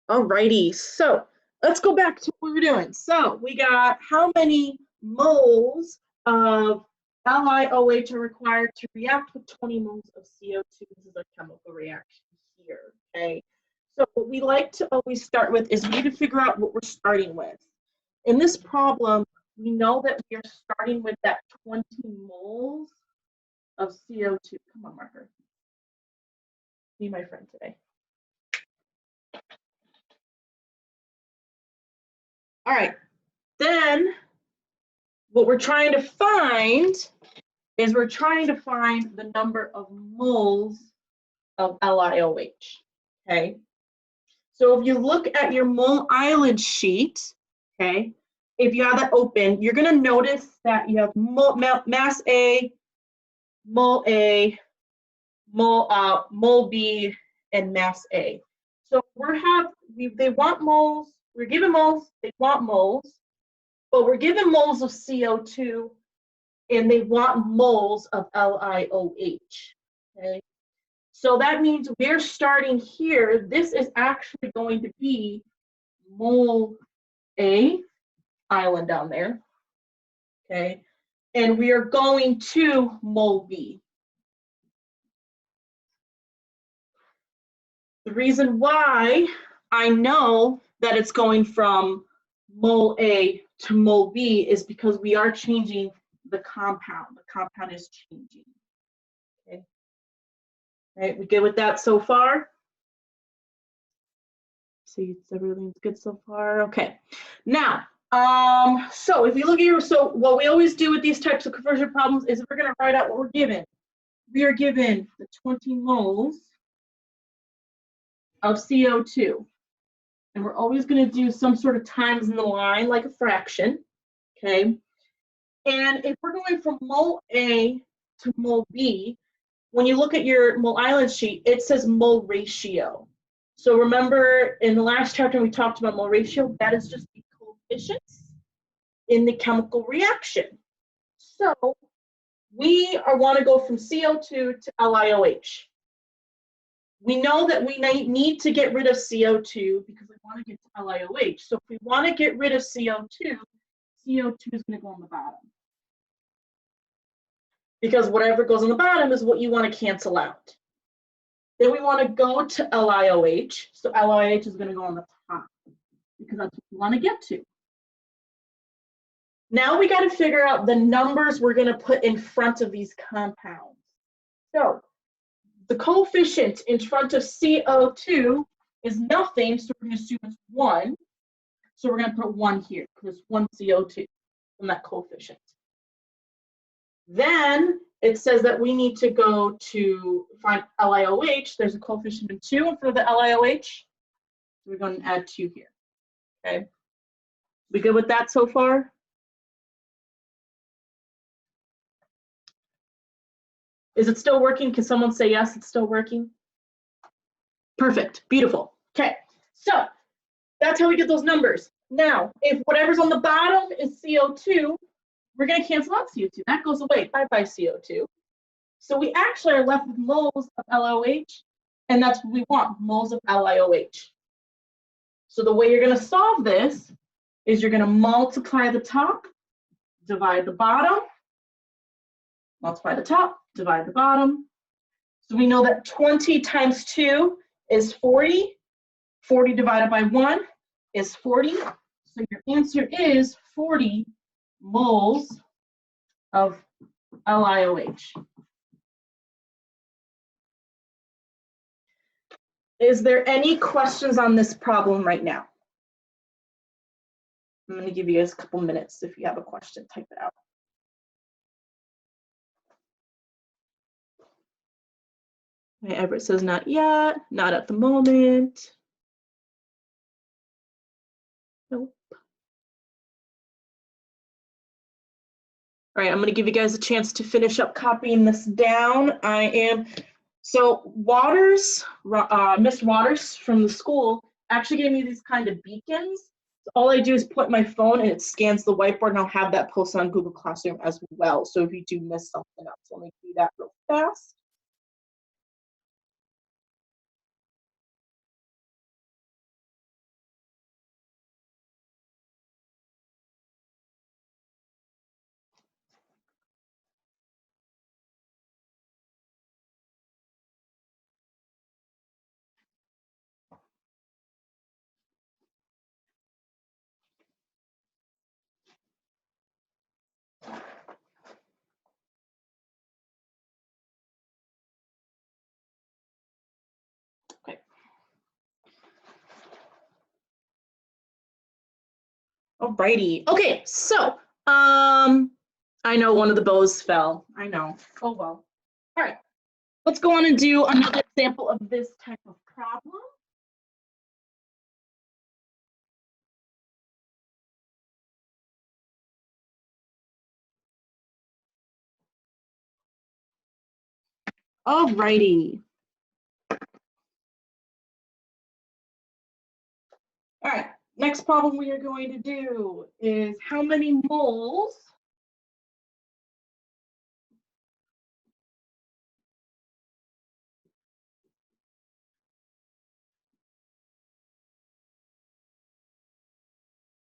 Alrighty, so let's go back to what we were doing. So we got how many moles of LiOH are required to react with 20 moles of CO2. This is a chemical reaction here, okay? So what we like to always start with is we need to figure out what we're starting with. In this problem, we know that we are starting with that 20 moles of CO2. Come on, Marker. Be my friend today. All right, then what we're trying to find is we're trying to find the number of moles of LiOH, okay? So if you look at your mole island sheet, okay, if you have that open, you're gonna notice that you have mass A, mole A, mole B, and mass A. So they want moles, we're given moles, they want moles, but we're given moles of CO2 and they want moles of LiOH, okay? So that means we're starting here. This is actually going to be mole A, island down there, okay? And we are going to mole B. The reason why I know that it's going from mole A to mole B is because we are changing the compound. The compound is changing. Okay. All right, we good with that so far? See, everything's good so far. Okay. Now, so if you look here, so what we always do with these types of conversion problems is we're going to write out what we're given. We are given the 20 moles of CO2. And we're always going to do some sort of times in the line, like a fraction, okay? And if we're going from mole A to mole B, when you look at your mole island sheet, it says mole ratio. So remember in the last chapter we talked about mole ratio, that is just the coefficients in the chemical reaction. So we want to go from CO2 to LiOH. We know that we need to get rid of CO2 because we want to get to LiOH. So if we want to get rid of CO2, CO2 is going to go on the bottom. Because whatever goes on the bottom is what you want to cancel out. Then we want to go to LiOH. So LiOH is going to go on the top because that's what we want to get to. Now we got to figure out the numbers we're going to put in front of these compounds. So the coefficient in front of CO2 is nothing, so we're going to assume it's 1. So we're going to put 1 here because it's 1 CO2 from that coefficient. Then it says that we need to go to find LiOH. There's a coefficient of 2 in front of the LiOH. So we're going to add 2 here. Okay. We good with that so far? Is it still working? Can someone say yes, it's still working? Perfect, beautiful. Okay, so that's how we get those numbers. Now, if whatever's on the bottom is CO2, we're gonna cancel out CO2. That goes away, bye-bye CO2. So we actually are left with moles of LiOH, and that's what we want, moles of LiOH. So the way you're gonna solve this is you're gonna multiply the top, divide the bottom, multiply the top, divide the bottom. So we know that 20 times 2 is 40. 40 divided by 1 is 40. So your answer is 40 moles of LiOH. Is there any questions on this problem right now? I'm going to give you guys a couple minutes. If you have a question, type it out. Okay, Everett says not yet, not at the moment. Nope. All right, I'm going to give you guys a chance to finish up copying this down. So Miss Waters from the school actually gave me these kind of beacons. So all I do is put my phone and it scans the whiteboard, and I'll have that posted on Google Classroom as well. So if you do miss something else, let me do that real fast. Alrighty. Okay, so I know one of the bows fell. I know. Oh well. All right. Let's go on and do another example of this type of problem. Alrighty. All right. Next problem we are going to do is how many moles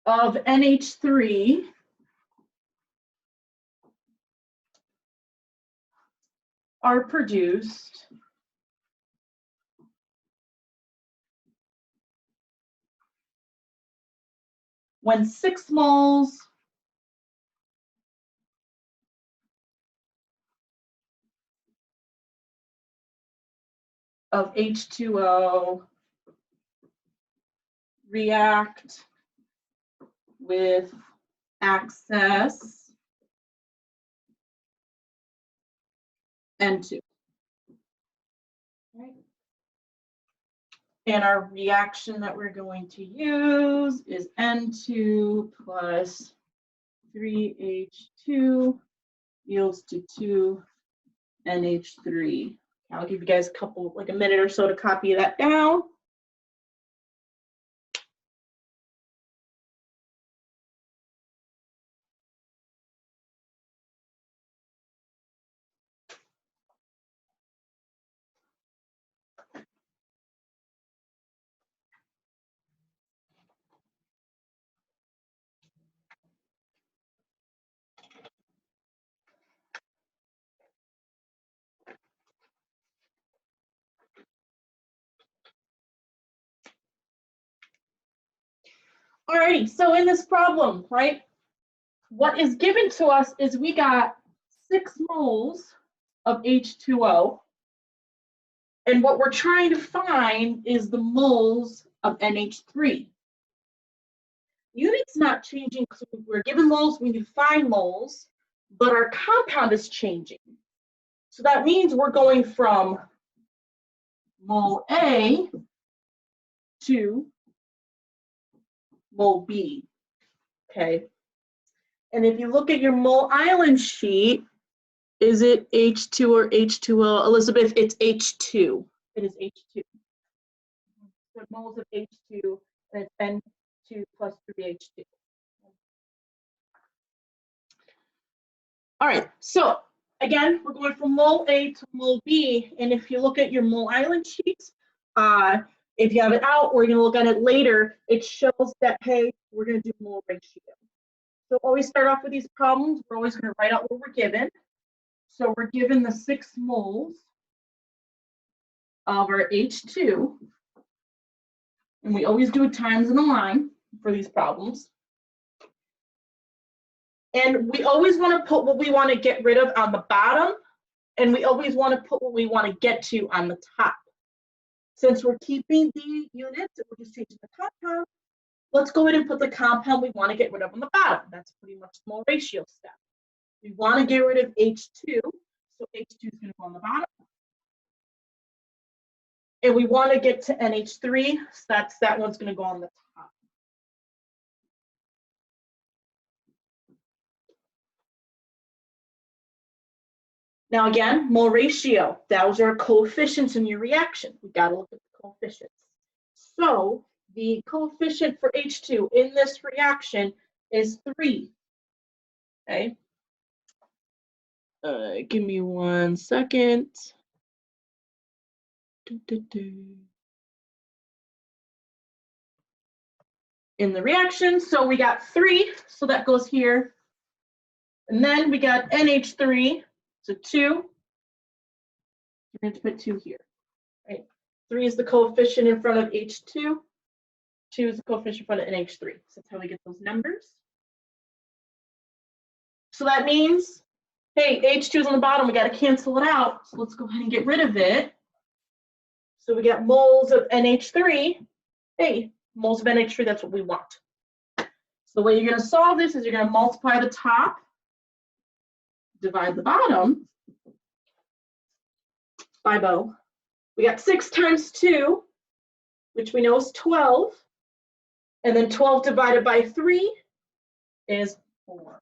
of NH3 are produced when 6 moles of H2O react with excess N2. Right. And our reaction that we're going to use is N2 plus 3H2 yields to 2 NH3. I'll give you guys a couple, like a minute or so to copy that down. Alrighty, so in this problem, right, what is given to us is we got 6 moles of H2O, and what we're trying to find is the moles of NH3. Unit's not changing because we're given moles, we need to find moles, but our compound is changing. So that means we're going from mole A to mole B, okay? And if you look at your mole island sheet, is it H2 or H2O? Elizabeth, it's H2. It is H2. So moles of H2, and it's N2 plus 3H2. All right, so again, we're going from mole A to mole B, and if you look at your mole island sheets, if you have it out or you're gonna look at it later, it shows that, hey, we're gonna do mole ratio. So always start off with these problems, we're always gonna write out what we're given. So we're given the 6 moles of our H2, and we always do it times in a line for these problems. And we always want to put what we want to get rid of on the bottom, and we always want to put what we want to get to on the top. Since we're keeping the units, we're just changing the compound, let's go ahead and put the compound we want to get rid of on the bottom. That's pretty much the mole ratio step. We want to get rid of H2, so H2 is going to go on the bottom. And we want to get to NH3, so that one's going to go on the top. Now again, mole ratio, those are coefficients in your reaction. We got to look at the coefficients. So the coefficient for H2 in this reaction is 3. Okay. Give me 1 second. In the reaction, so we got 3, so that goes here. And then we got NH3, so 2. We're going to put 2 here, right? 3 is the coefficient in front of H2. 2 is the coefficient in front of NH3. So that's how we get those numbers. So that means, hey, H2 is on the bottom. We got to cancel it out. So let's go ahead and get rid of it. So we got moles of NH3. Hey, moles of NH3, that's what we want. So the way you're going to solve this is you're going to multiply the top, divide the bottom by both. We got 6 times 2, which we know is 12. And then 12 divided by 3 is 4.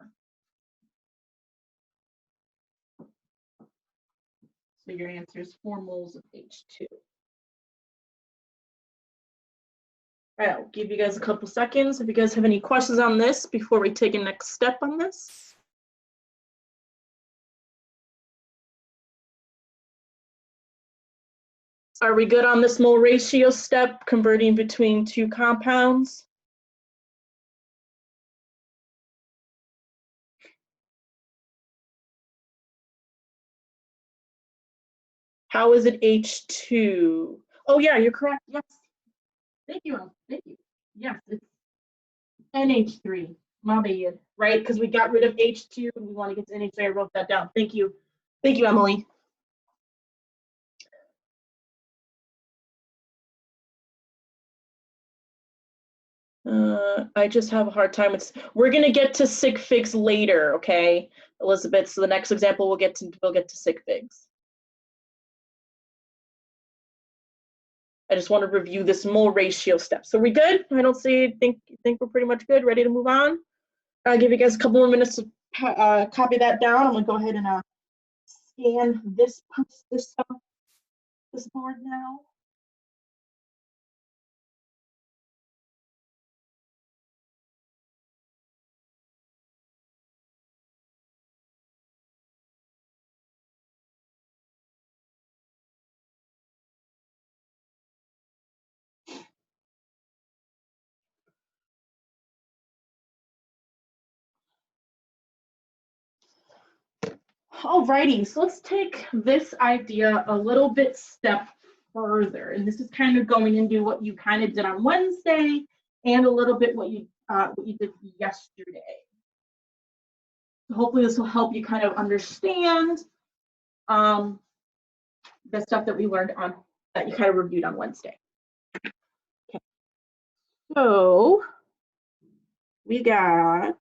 So your answer is 4 moles of H2. All right, I'll give you guys a couple seconds if you guys have any questions on this before we take a next step on this. Are we good on this mole ratio step, converting between 2 compounds? How is it H2? Oh yeah, you're correct, yes. Thank you, thank you. Yes, it's NH3, my bad, right? Because we got rid of H2 and we want to get to NH3, I wrote that down. Thank you, Emily. I just have a hard time with, we're gonna get to sig figs later, okay, Elizabeth? So the next example we'll get to sig figs. I just want to review this mole ratio step. So we good? I don't think we're pretty much good. Ready to move on? I'll give you guys a couple more minutes to copy that down. I'm gonna go ahead and scan this board now. Alrighty, so let's take this idea a little bit step further. And this is kind of going into what you kind of did on Wednesday and a little bit what you did yesterday. So hopefully this will help you kind of understand the stuff that we learned on, that you kind of reviewed on Wednesday. Okay. So we got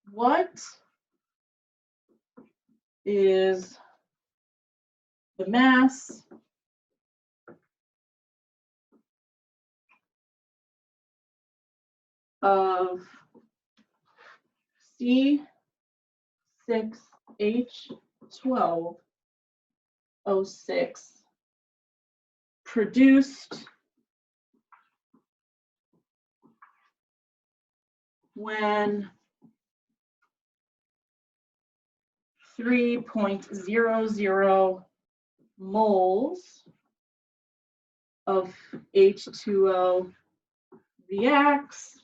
what is the mass of C6H12O6 produced when 3.00 moles of H2O reacts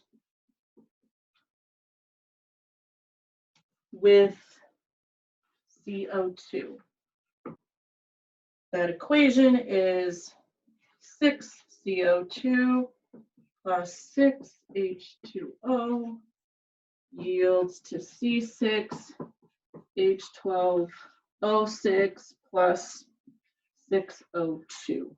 with CO2. That equation is 6 CO2 plus 6 H2O yields to C6H12O6 plus 6O2.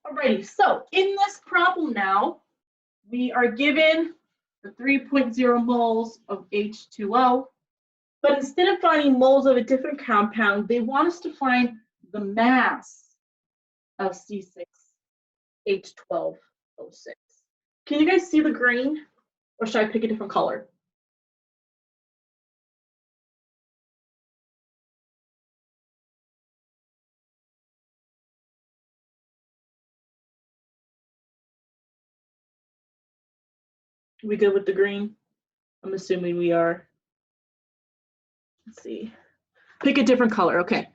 Alrighty, so in this problem now, we are given the 3.0 moles of H2O, but instead of finding moles of a different compound, they want us to find the mass of C6H12O6. Can you guys see the green, or should I pick a different color? We good with the green? I'm assuming we are. Let's see. Pick a different color. Okay.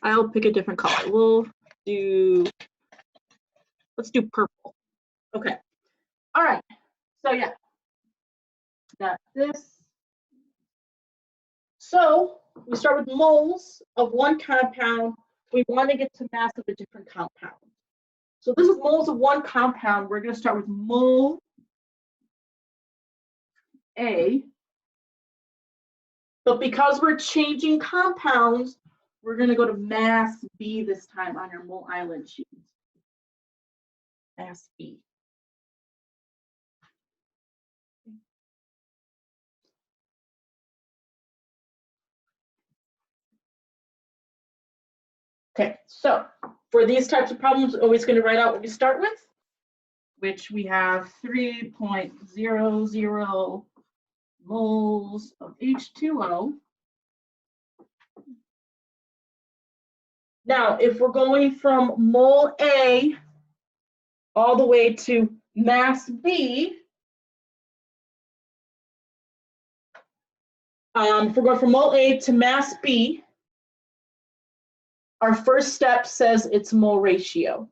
I'll pick a different color. Let's do purple. Okay. All right. So yeah, got this. So we start with moles of one compound. We want to get to mass of a different compound. So this is moles of one compound. We're going to start with mole A. But because we're changing compounds, we're going to go to mass B this time on your mole island sheet. Mass B. Okay, so for these types of problems, we're always going to write out what we start with, which we have 3.00 moles of H2O. Now, if we're going from mole A all the way to mass B, if we're going from mole A to mass B, our first step says it's mole ratio.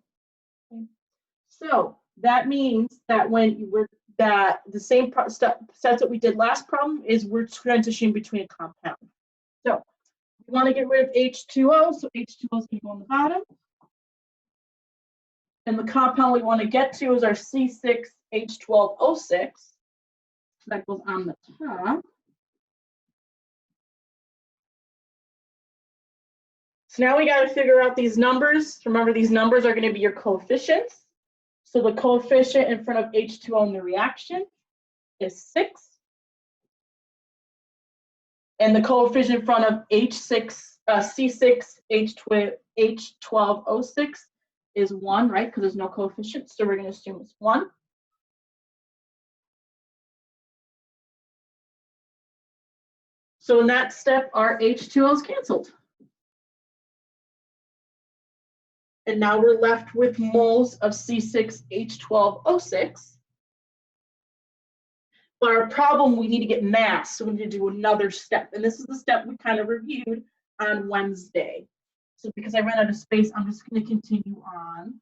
So that means that when the same steps that we did last problem is we're transitioning between a compound. So we want to get rid of H2O, so H2O is going to go on the bottom. And the compound we want to get to is our C6H12O6. So that goes on the top. So now we got to figure out these numbers. Remember, these numbers are going to be your coefficients. So the coefficient in front of H2O in the reaction is 6. And the coefficient in front of C6H12O6 is 1, right? Because there's no coefficient, so we're going to assume it's 1. So in that step, our H2O is canceled. And now we're left with moles of C6H12O6. But our problem, we need to get mass, so we need to do another step. And this is the step we kind of reviewed on Wednesday. So because I ran out of space, I'm just going to continue on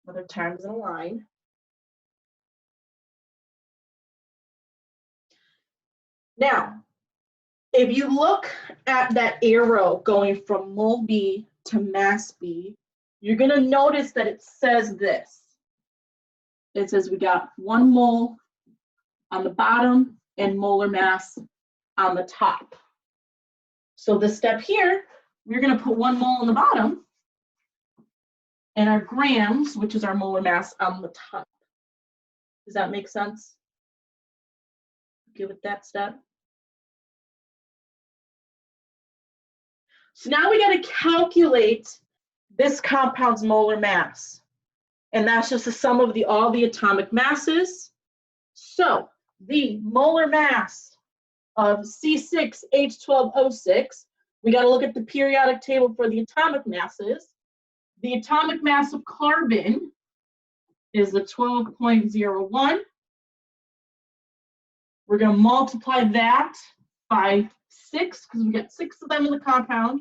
another times in a line. Now, if you look at that arrow going from mole B to mass B, you're going to notice that it says this. It says we got 1 mole on the bottom and molar mass on the top. So this step here, we're going to put 1 mole on the bottom and our grams, which is our molar mass, on the top. Does that make sense? Give it that step. So now we got to calculate this compound's molar mass. And that's just the sum of all the atomic masses. So the molar mass of C6H12O6, we got to look at the periodic table for the atomic masses. The atomic mass of carbon is the 12.01. We're going to multiply that by 6, because we got 6 of them in the compound,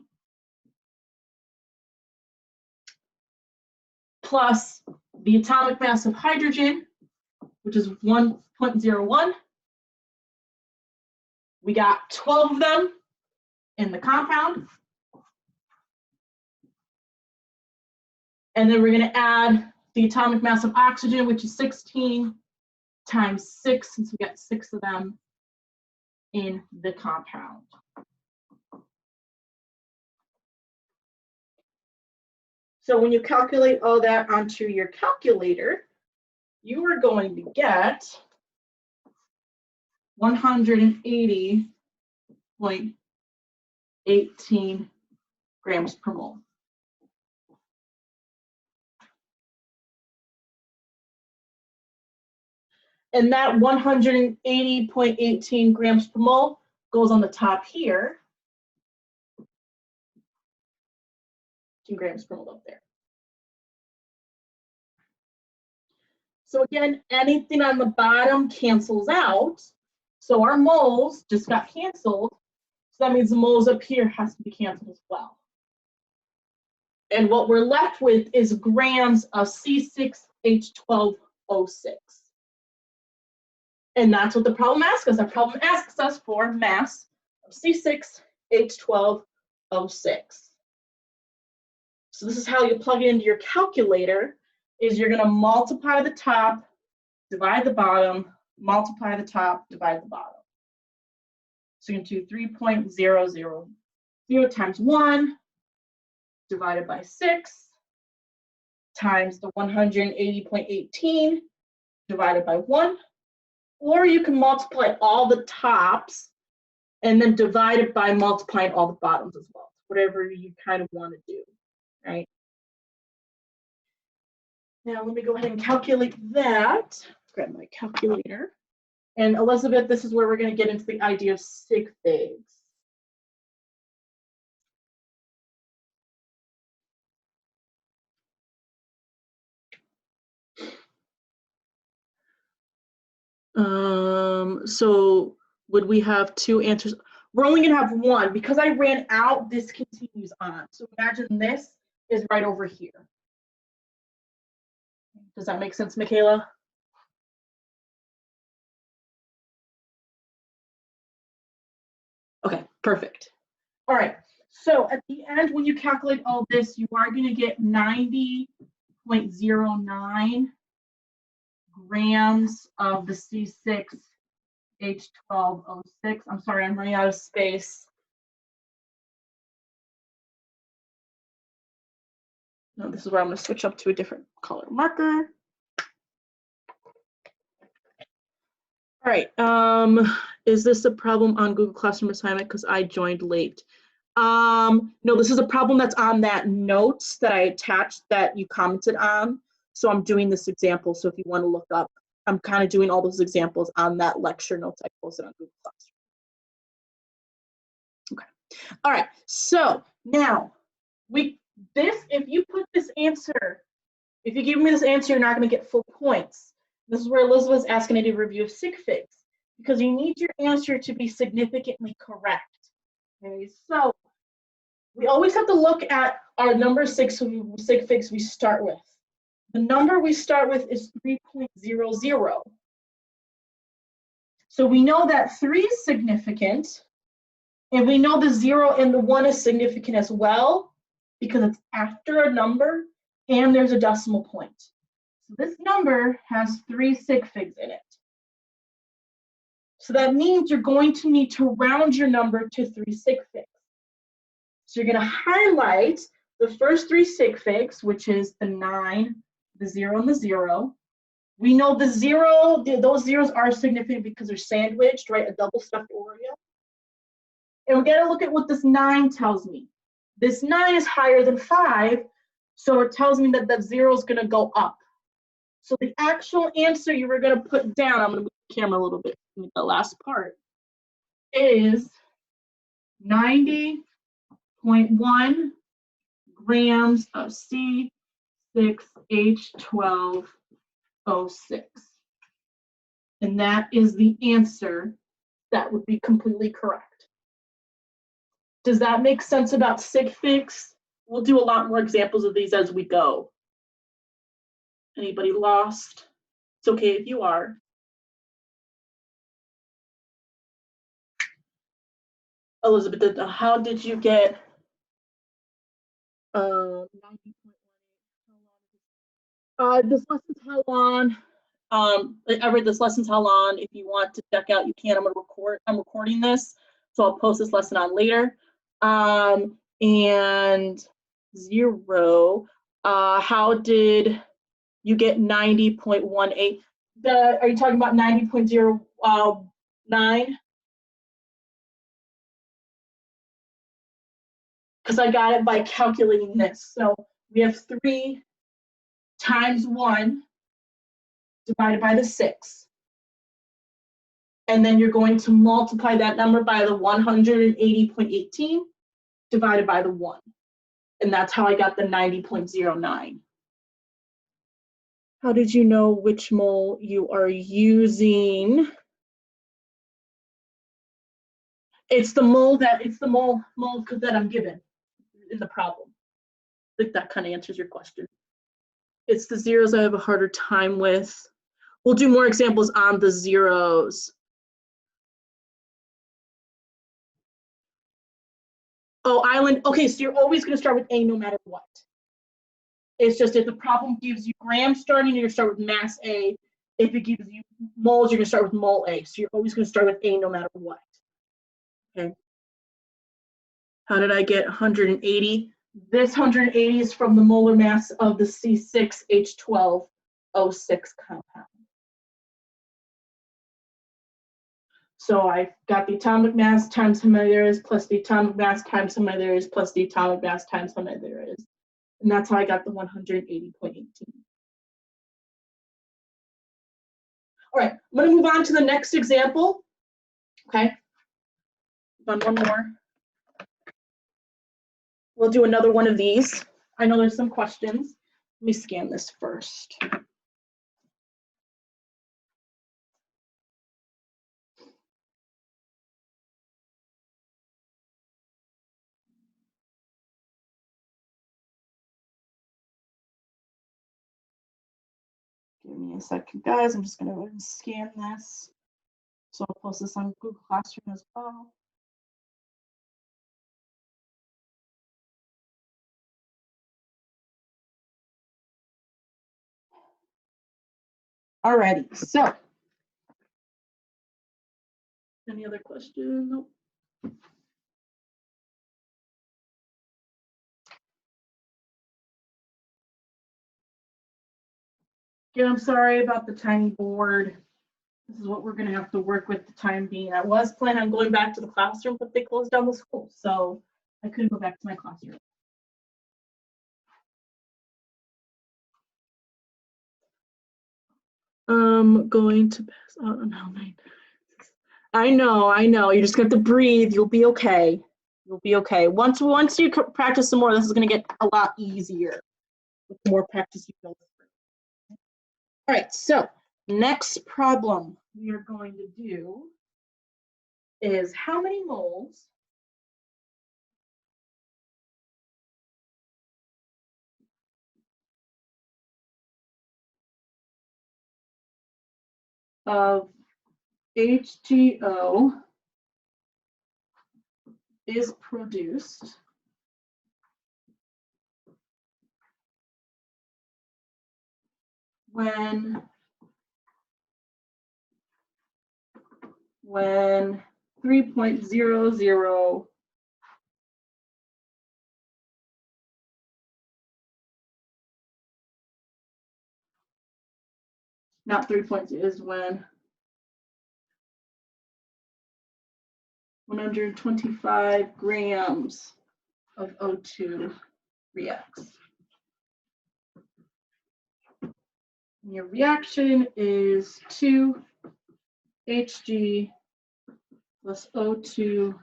plus the atomic mass of hydrogen, which is 1.01. We got 12 of them in the compound. And then we're going to add the atomic mass of oxygen, which is 16 times 6, since we got 6 of them in the compound. So when you calculate all that onto your calculator, you are going to get 180.18 grams per mole. And that 180.18 grams per mole goes on the top here. 2 grams per mole up there. So again, anything on the bottom cancels out. So our moles just got canceled. So that means the moles up here has to be canceled as well. And what we're left with is grams of C6H12O6. And that's what the problem asks us. The problem asks us for mass of C6H12O6. So this is how you plug it into your calculator, is you're gonna multiply the top, divide the bottom, multiply the top, divide the bottom. So you can do 3.000 times 1 divided by 6 times the 180.18 divided by 1. Or you can multiply all the tops and then divide it by multiplying all the bottoms as well. Whatever you kind of want to do, right? Now let me go ahead and calculate that. Grab my calculator. And Elizabeth, this is where we're going to get into the idea of sig figs. So would we have two answers? We're only gonna have one because I ran out, this continues on. So imagine this is right over here. Does that make sense, Michaela? Okay, perfect. All right, so at the end, when you calculate all this, you are gonna get 90.09 grams of the C6H12O6. I'm sorry, I'm running out of space. No, this is where I'm going to switch up to a different color marker. All right, is this a problem on Google Classroom assignment because I joined late? No, this is a problem that's on that notes that I attached that you commented on. So I'm doing this example. So if you want to look up, I'm kind of doing all those examples on that lecture notes I posted on Google Classroom. Okay, all right, so now if you put this answer, if you give me this answer, you're not going to get full points. This is where Elizabeth's asking to do a review of sig figs, because you need your answer to be significantly correct. Okay, so we always have to look at our number of sig figs we start with. The number we start with is 3.00. So we know that 3 is significant, and we know the 0 and the 1 is significant as well, because it's after a number and there's a decimal point. So this number has 3 sig figs in it. So that means you're going to need to round your number to 3 sig figs. So you're going to highlight the first 3 sig figs, which is the 9, the 0, and the 0. We know the 0, those zeros are significant because they're sandwiched, right? A double stuffed Oreo. And we got to look at what this 9 tells me. This 9 is higher than 5, so it tells me that that 0 is going to go up. So the actual answer you were going to put down, I'm going to move the camera a little bit, the last part, is 90.1 grams of C6H12O6. And that is the answer that would be completely correct. Does that make sense about sig figs? We'll do a lot more examples of these as we go. Anybody lost? It's okay if you are. Elizabeth, how did you get 90.18? This lesson's how long? Everett, this lesson's how long? If you want to check out, you can. I'm recording this, so I'll post this lesson on later. And 0. How did you get 90.18? Are you talking about 90.09? Because I got it by calculating this. So we have 3 times 1 divided by the 6. And then you're going to multiply that number by the 180.18 divided by the 1. And that's how I got the 90.09. How did you know which mole you are using? It's the mole that I'm given in the problem. I think that kind of answers your question. It's the zeros I have a harder time with. We'll do more examples on the zeros. Oh, island. Okay, so you're always going to start with A no matter what. It's just if the problem gives you grams starting, you're going to start with mass A. If it gives you moles, you're going to start with mole A. So you're always going to start with A no matter what. Okay. How did I get 180? This 180 is from the molar mass of the C6H12O6 compound. So I've got the atomic mass times how many there is, plus the atomic mass times how many there is, plus the atomic mass times how many there is. And that's how I got the 180.18. All right, I'm going to move on to the next example. Okay, one more. We'll do another one of these. I know there's some questions. Let me scan this first. Give me a second, guys. I'm just going to go ahead and scan this. So I'll post this on Google Classroom as well. Alrighty, so any other questions? Nope. Again, I'm sorry about the tiny board. This is what we're going to have to work with the time being. I was planning on going back to the classroom, but they closed down the school, so I couldn't go back to my classroom. I'm going to pass on. I know. You're just going to have to breathe. You'll be okay. You'll be okay. Once you practice some more, this is going to get a lot easier. With more practice, you build it through. All right, so next problem we are going to do is how many moles of HGO is produced when 3.00 not 3.0 is when 125 grams of O2 reacts. And your reaction is 2Hg plus O2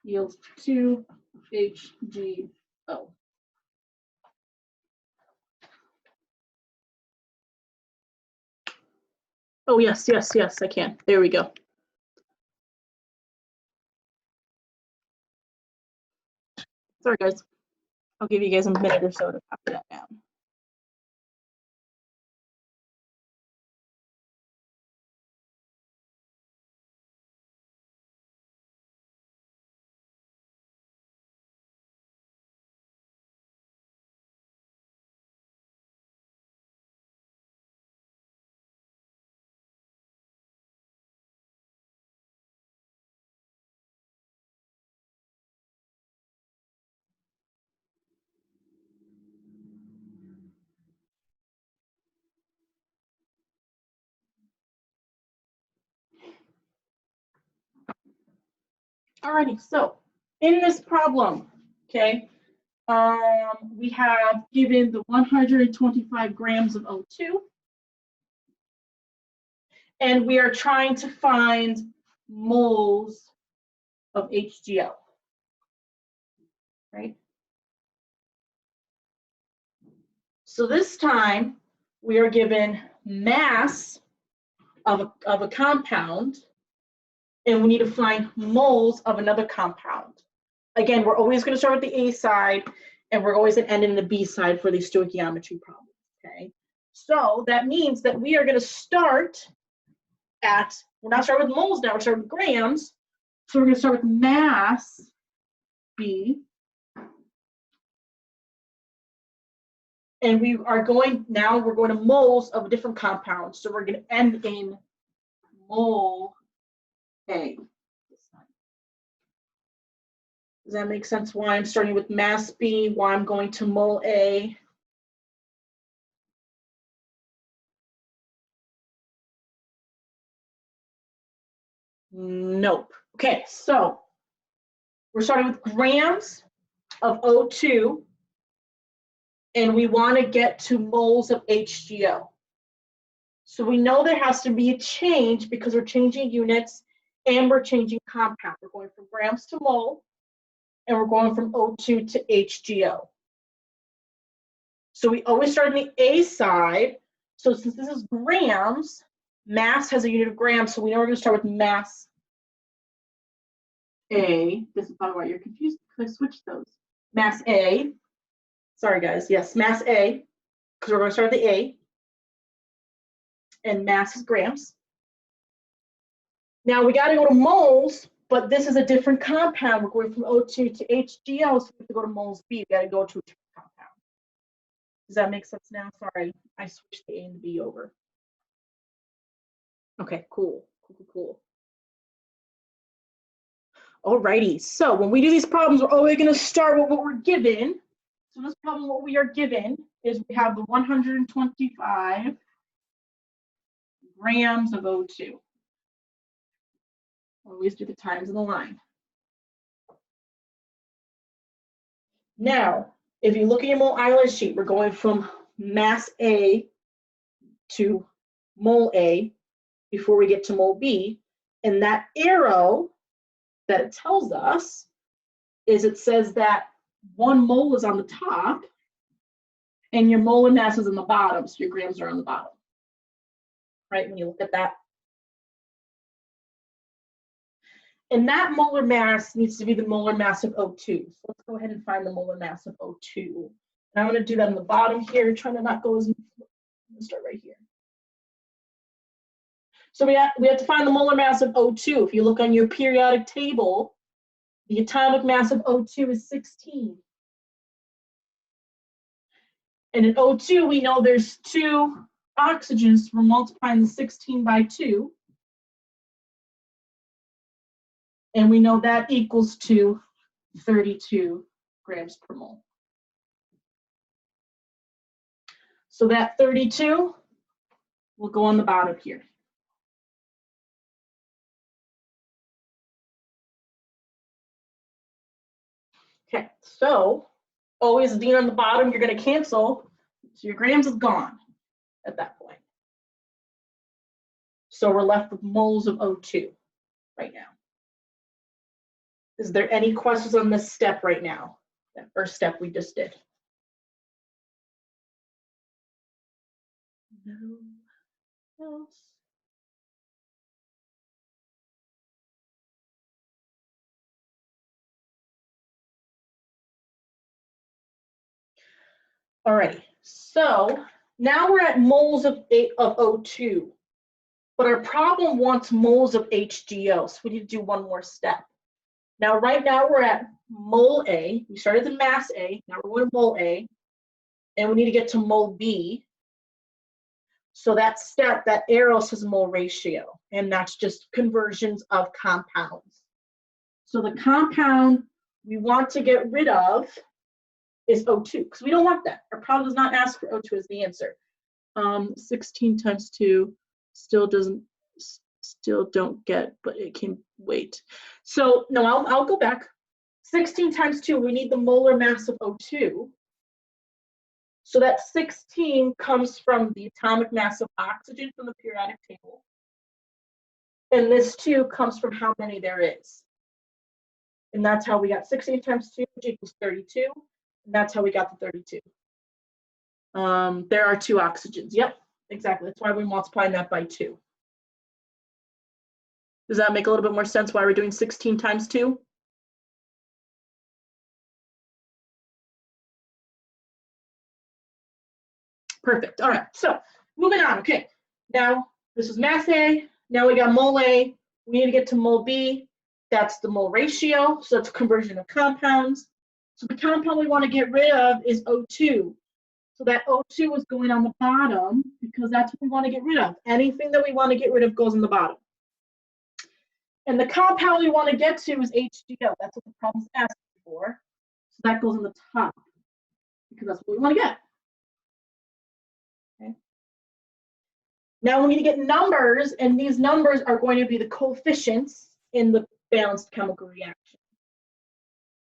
yields 2HgO. Oh, yes, I can. There we go. Sorry, guys. I'll give you guys a minute or so to copy that down. Alrighty, so in this problem, okay, we have given the 125 grams of O2, and we are trying to find moles of HGO, right? So this time we are given mass of a compound and we need to find moles of another compound. Again, we're always going to start with the A side, and we're always going to end in the B side for these stoichiometry problems, okay? So that means that we are going to start at, we're not starting with moles now, we're starting with grams. So we're going to start with mass B. And we are going, now we're going to moles of different compounds. So we're going to end in mole A. Does that make sense why I'm starting with mass B, why I'm going to mole A? Nope. Okay, so we're starting with grams of O2, and we want to get to moles of HGO. So we know there has to be a change because we're changing units and we're changing compound. We're going from grams to mole, and we're going from O2 to HGO. So we always start on the A side. So since this is grams, mass has a unit of grams, so we know we're going to start with mass A. This is probably why you're confused because I switched those. Mass A. Sorry, guys. Yes, mass A, because we're going to start with the A. And mass is grams. Now we got to go to moles, but this is a different compound. We're going from O2 to HGO, so we have to go to moles B. We got to go to a different compound. Does that make sense now? Sorry, I switched the A and the B over. Okay, cool. Alrighty, so when we do these problems, we're always going to start with what we're given. So this problem, what we are given is we have the 125 grams of O2. Always do the times in the line. Now, if you look at your mole island sheet, we're going from mass A to mole A before we get to mole B. And that arrow that it tells us is it says that 1 mole is on the top and your molar mass is on the bottom, so your grams are on the bottom. Right, when you look at that. And that molar mass needs to be the molar mass of O2. So let's go ahead and find the molar mass of O2. And I'm going to do that on the bottom here, trying to not go as, I'm going to start right here. So we have to find the molar mass of O2. If you look on your periodic table, the atomic mass of O2 is 16. And in O2, we know there's 2 oxygens. We're multiplying the 16 by 2. And we know that equals to 32 grams per mole. So that 32 will go on the bottom here. Okay, so always being on the bottom, you're going to cancel. So your grams is gone at that point. So we're left with moles of O2 right now. Is there any questions on this step right now? That first step we just did. No else. All right, so now we're at moles of O2, but our problem wants moles of HGO, so we need to do one more step. Now, right now we're at mole A. We started at mass A, now we're going to mole A, and we need to get to mole B. So that step, that arrow says mole ratio, and that's just conversions of compounds. So the compound we want to get rid of is O2, because we don't want that. Our problem does not ask for O2 as the answer. 16 times 2 still don't get, but it can wait. So no, I'll go back. 16 times 2, we need the molar mass of O2. So that 16 comes from the atomic mass of oxygen from the periodic table. And this 2 comes from how many there is. And that's how we got 16 times 2, which equals 32. And that's how we got the 32. There are 2 oxygens. Yep, exactly. That's why we're multiplying that by 2. Does that make a little bit more sense why we're doing 16 times 2? Perfect. All right, so moving on. Okay, now this is mass A. Now we got mole A. We need to get to mole B. That's the mole ratio. So that's conversion of compounds. So the compound we want to get rid of is O2. So that O2 is going on the bottom because that's what we want to get rid of. Anything that we want to get rid of goes on the bottom. And the compound we want to get to is HGO. That's what the problem's asking for. So that goes on the top because that's what we want to get. Okay. Now we need to get numbers, and these numbers are going to be the coefficients in the balanced chemical reaction.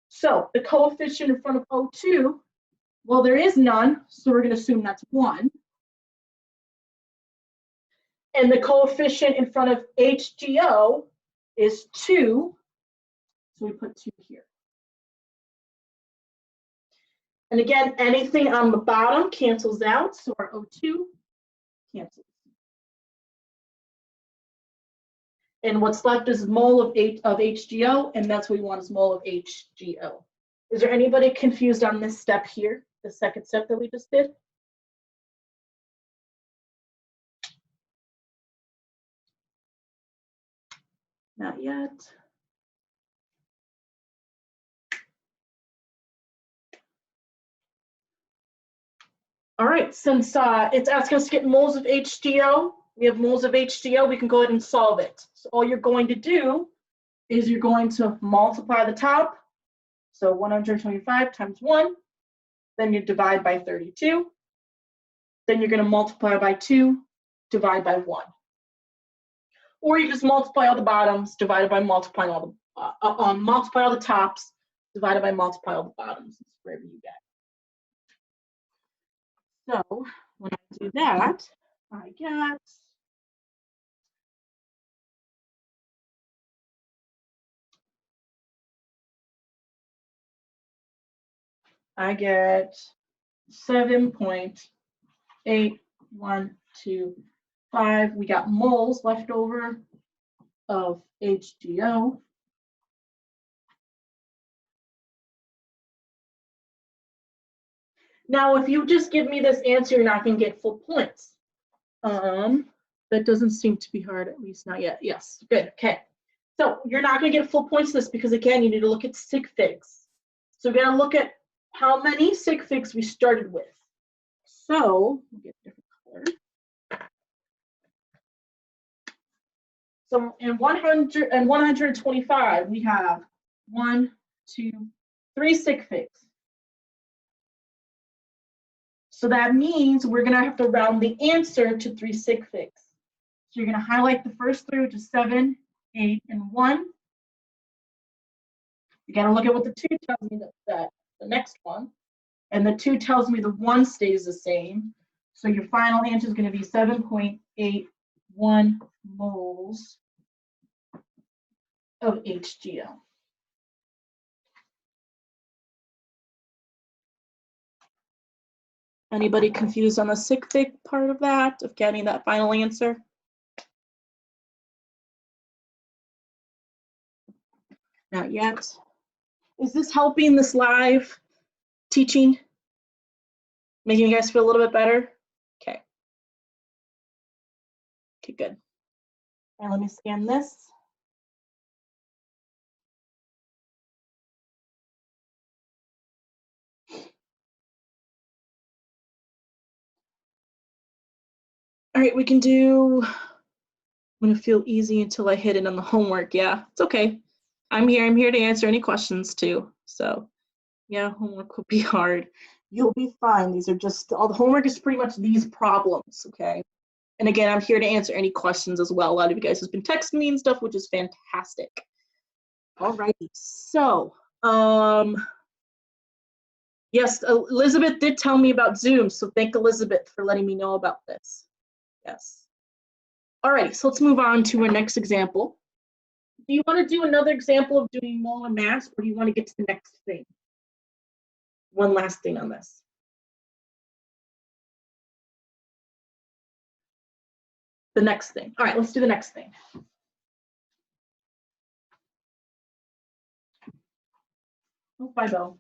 So the coefficient in front of O2, well, there is none, so we're going to assume that's 1. And the coefficient in front of HGO is 2, so we put 2 here. And again, anything on the bottom cancels out, so our O2 cancels. And what's left is mole of HGO, and that's what we want is mole of HGO. Is there anybody confused on this step here, the second step that we just did? Not yet. All right, since it's asking us to get moles of HGO, we have moles of HGO, we can go ahead and solve it. So all you're going to do is you're going to multiply the top. So 125 times 1, then you divide by 32. Then you're going to multiply by 2, divide by 1. Or you just multiply all the bottoms, divided by multiplying all the, multiply all the tops, divided by multiply all the bottoms. It's whatever you get. So when I do that, I get 7.8125. We got moles left over of HGO. Now, if you just give me this answer, you're not going to get full points. That doesn't seem to be hard, at least not yet. Yes, good, okay. So you're not going to get full points for this because, again, you need to look at sig figs. So we're going to look at how many sig figs we started with. So we'll get a different color. So in 100 and 125, we have 1, 2, 3 sig figs. So that means we're going to have to round the answer to 3 sig figs. So you're going to highlight the first 3, which is 7, 8, and 1. You got to look at what the 2 tells me that the next one. And the 2 tells me the 1 stays the same. So your final answer is going to be 7.81 moles of HGO. Anybody confused on the sig fig part of that, of getting that final answer? Not yet. Is this helping this live teaching? Making you guys feel a little bit better? Okay. Okay, good. And let me scan this. All right, we can do, I'm gonna feel easy until I hit it on the homework. Yeah, it's okay. I'm here to answer any questions too. So yeah, homework will be hard. You'll be fine. These are just, all the homework is pretty much these problems, okay? And again, I'm here to answer any questions as well. A lot of you guys has been texting me and stuff, which is fantastic. All righty, so, yes, Elizabeth did tell me about Zoom, so thank Elizabeth for letting me know about this. Yes. All right, so let's move on to our next example. Do you want to do another example of doing molar mass, or do you want to get to the next thing? One last thing on this. The next thing. All right, let's do the next thing. Oh, bye, Bill.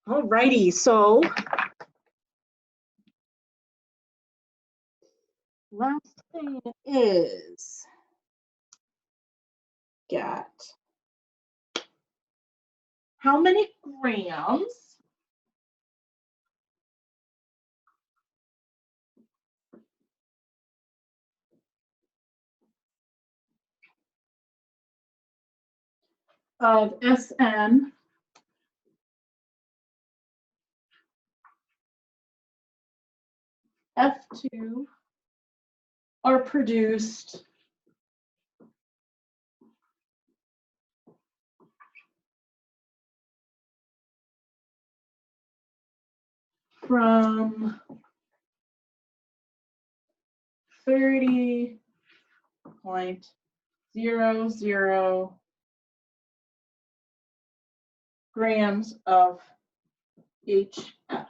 All righty, so last thing is got how many grams of SN F2 are produced from 30.00 grams of HF.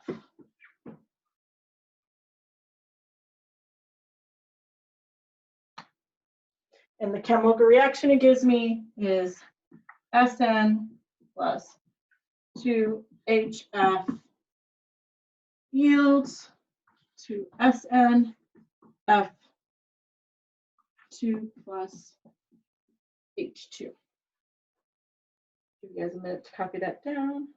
And the chemical reaction it gives me is SN plus 2HF yields to SN F2 plus H2. Give you guys a minute to copy that down.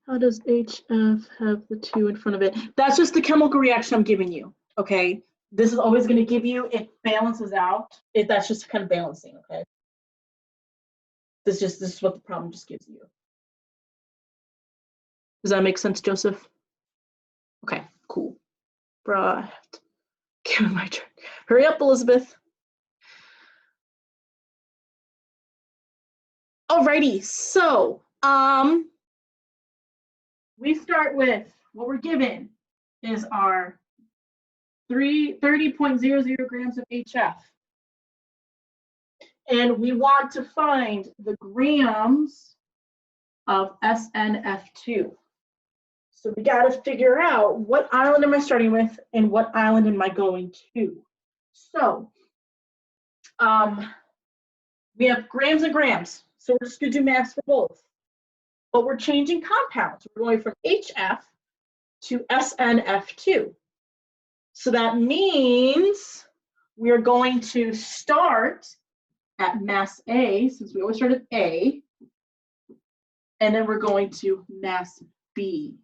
How does HF have the 2 in front of it? That's just the chemical reaction I'm giving you, okay? This is always going to give you, it balances out. That's just kind of balancing, okay? This is what the problem just gives you. Does that make sense, Joseph? Okay, cool. Bruh, give me my turn. Hurry up, Elizabeth. Alrighty, so we start with what we're given is our 30.00 grams of HF. And we want to find the grams of SNF2. So we got to figure out what island am I starting with and what island am I going to. So we have grams and grams. So we're just going to do mass for both. But we're changing compounds. We're going from HF to SNF2. So that means we're going to start at mass A, since we always start at A, and then we're going to mass B.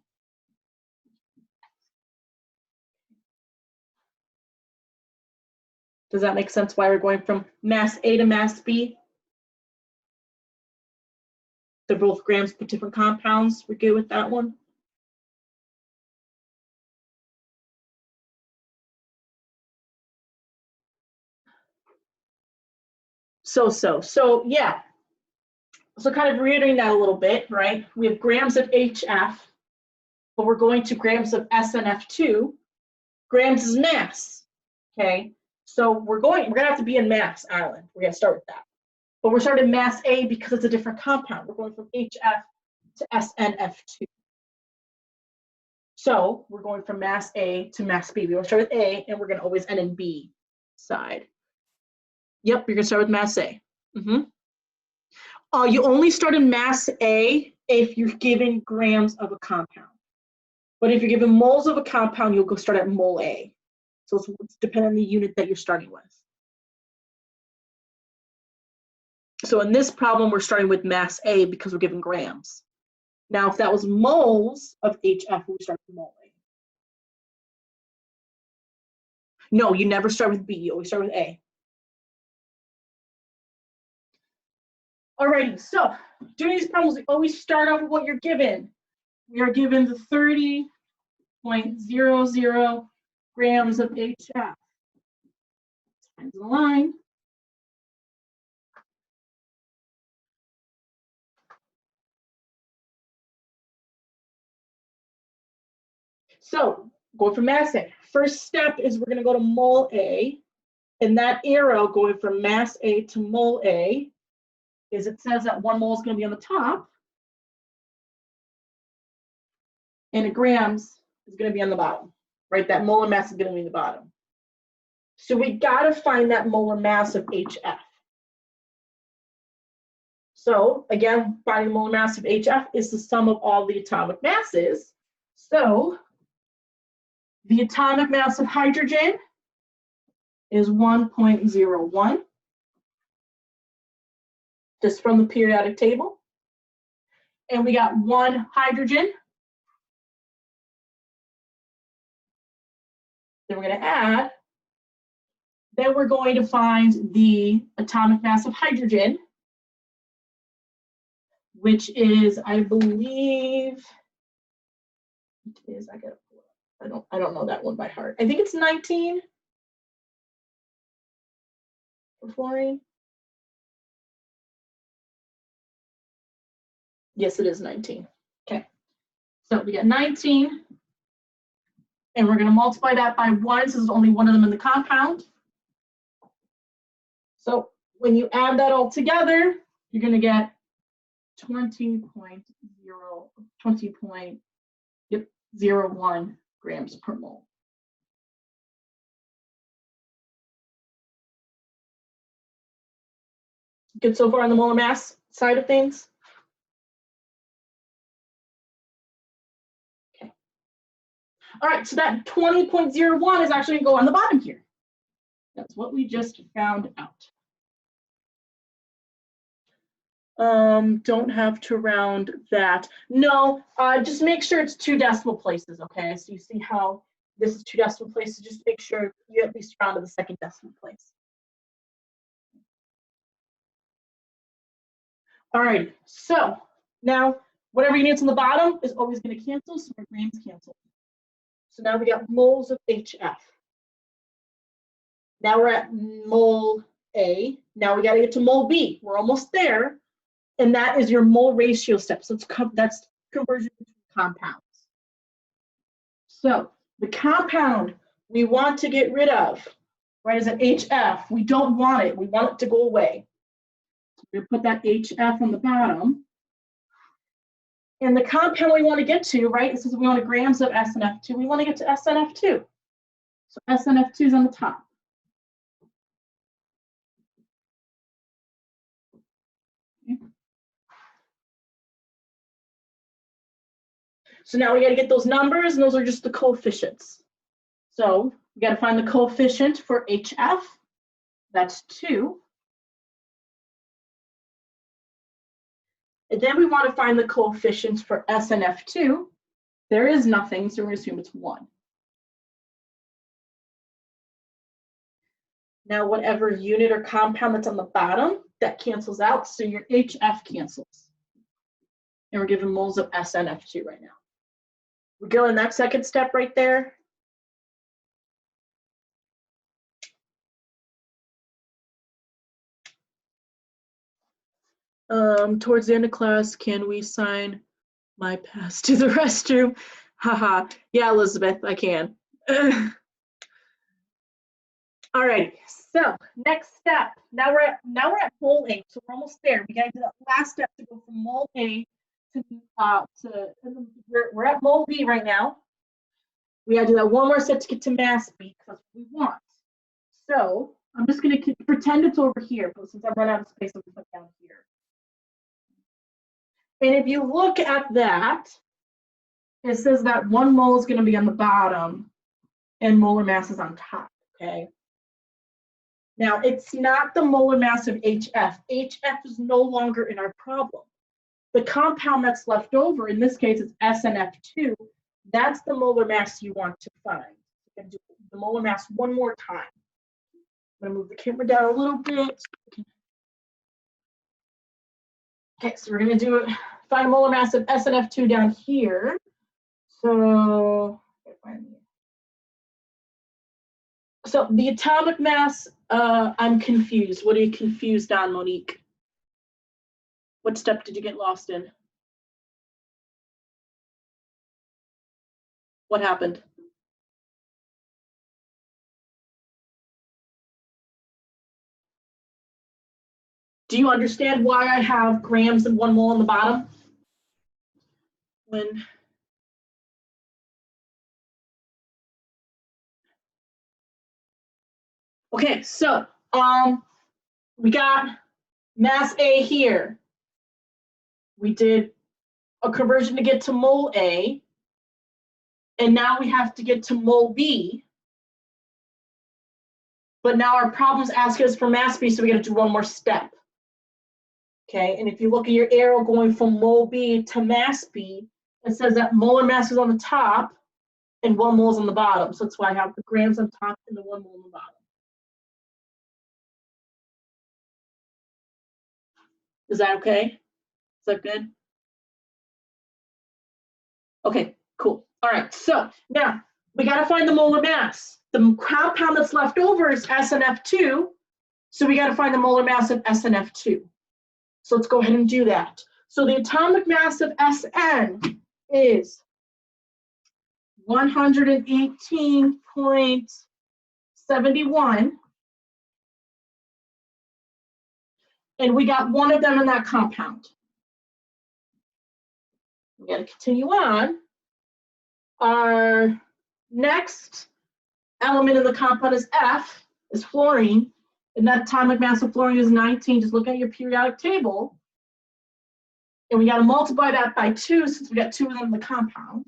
Does that make sense why we're going from mass A to mass B? They're both grams but different compounds. We're good with that one? So yeah. So kind of reiterating that a little bit, right? We have grams of HF, but we're going to grams of SNF2. Grams is mass, okay? So we're gonna have to be in mass island. We're gonna start with that. But we're starting mass A because it's a different compound. We're going from HF to SNF2. So we're going from mass A to mass B. We will start with A, and we're gonna always end in B side. Yep, you're gonna start with mass A. You only start in mass A if you're given grams of a compound. But if you're given moles of a compound, you'll go start at mole A. So it's depending on the unit that you're starting with. So in this problem, we're starting with mass A because we're given grams. Now, if that was moles of HF, we start with mole A. No, you never start with B, you always start with A. Alrighty, so doing these problems, we always start off with what you're given. We are given the 30.00 grams of HF. Times the line. So going from mass A, first step is we're going to go to mole A, and that arrow going from mass A to mole A is it says that 1 mole is going to be on the top, and a grams is going to be on the bottom, right? That molar mass is going to be in the bottom. So we got to find that molar mass of HF. So again, finding molar mass of HF is the sum of all the atomic masses. So the atomic mass of hydrogen is 1.01, just from the periodic table. And we got 1 hydrogen. Then we're going to add. Then we're going to find the atomic mass of hydrogen, which is, I believe, it is, I don't know that one by heart. I think it's 19 for fluorine. Yes, it is 19. Okay, so we got 19, and we're going to multiply that by 1, since there's only one of them in the compound. So when you add that all together, you're going to get 20.01 grams per mole. Good so far on the molar mass side of things? Okay. All right, so that 20.01 is actually going to go on the bottom here. That's what we just found out. Don't have to round that. No, just make sure it's 2 decimal places, okay? So you see how this is 2 decimal places, just make sure you at least round to the 2nd decimal place. All right, so now whatever units on the bottom is always going to cancel, so our grams cancel. So now we got moles of HF. Now we're at mole A. Now we got to get to mole B. We're almost there. And that is your mole ratio step. So that's conversion between compounds. So the compound we want to get rid of, right, is an HF. We don't want it. We want it to go away. So we're going to put that HF on the bottom. And the compound we want to get to, right, it says we want grams of SNF2. We want to get to SNF2. So SNF2 is on the top. So now we got to get those numbers, and those are just the coefficients. So we got to find the coefficient for HF. That's 2. And then we want to find the coefficients for SNF2. There is nothing, so we're going to assume it's 1. Now, whatever unit or compound that's on the bottom, that cancels out, so your HF cancels. And we're given moles of SNF2 right now. We go in that 2nd step right there. Towards the end of class, can we sign my pass to the restroom? Haha. Yeah, Elizabeth, I can. All right, so next step. Now we're at mole A, so we're almost there. We gotta do that last step to go from mole A to we're at mole B right now. We gotta do that one more step to get to mass B, because that's what we want. So I'm just gonna pretend it's over here, but since I've run out of space, I'm gonna put it down here. And if you look at that, it says that 1 mole is gonna be on the bottom and molar mass is on top, okay? Now, it's not the molar mass of HF. HF is no longer in our problem. The compound that's left over, in this case, is SNF2. That's the molar mass you want to find. We're going to do the molar mass one more time. I'm going to move the camera down a little bit. Okay, so we're going to do it. Find a molar mass of SNF2 down here. So the atomic mass, I'm confused. What are you confused on, Monique? What step did you get lost in? What happened? Do you understand why I have grams and 1 mole on the bottom? Okay, so we got mass A here. We did a conversion to get to mole A, and now we have to get to mole B. But now our problem's asking us for mass B, so we got to do one more step. Okay, and if you look at your arrow going from mole B to mass B, it says that molar mass is on the top and 1 mole is on the bottom. So that's why I have the grams on top and the 1 mole on the bottom. Is that okay? Is that good? Okay, cool. All right, so now we got to find the molar mass. The compound that's left over is SNF2, so we got to find the molar mass of SNF2. So let's go ahead and do that. So the atomic mass of SN is 118.71, and we got 1 of them in that compound. We got to continue on. Our next element in the compound is F, is fluorine, and that atomic mass of fluorine is 19. Just look at your periodic table. And we got to multiply that by 2 since we got 2 of them in the compound.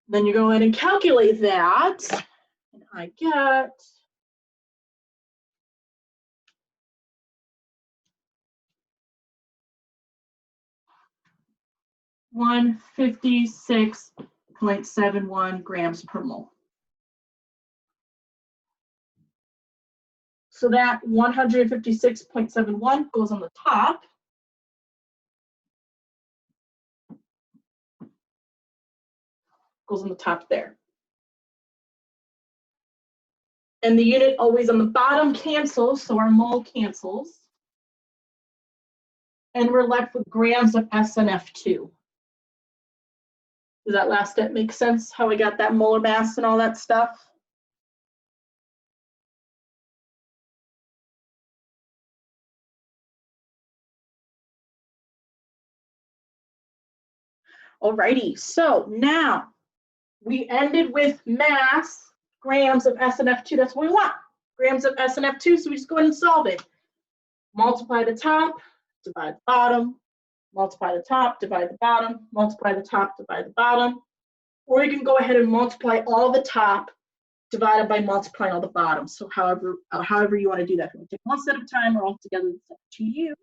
Then you go ahead and calculate that, and I get 156.71 grams per mole. So that 156.71 goes on the top. Goes on the top there. And the unit always on the bottom cancels, so our mole cancels. And we're left with grams of SNF2. Does that last step make sense? How we got that molar mass and all that stuff? Alrighty, so now we ended with mass, grams of SNF2. That's what we want, grams of SNF2. So we just go ahead and solve it. Multiply the top, divide the bottom, multiply the top, divide the bottom, multiply the top, divide the bottom. Or you can go ahead and multiply all the top divided by multiplying all the bottom. So however you want to do that. If you want to take one step at a time or all together, it's up to you.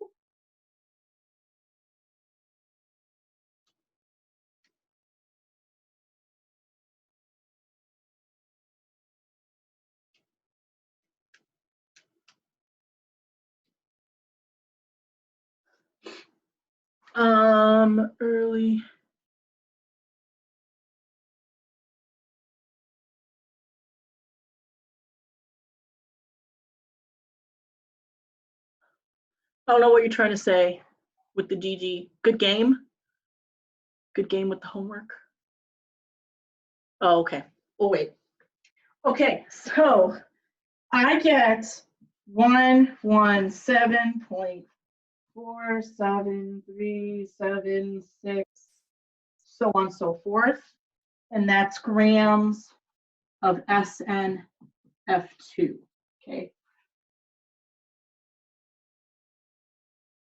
Early. I don't know what you're trying to say with the GG. Good game? Good game with the homework? Oh, okay. Oh, wait. Okay, so I get 117.47376, so on and so forth. And that's grams of SNF2, okay?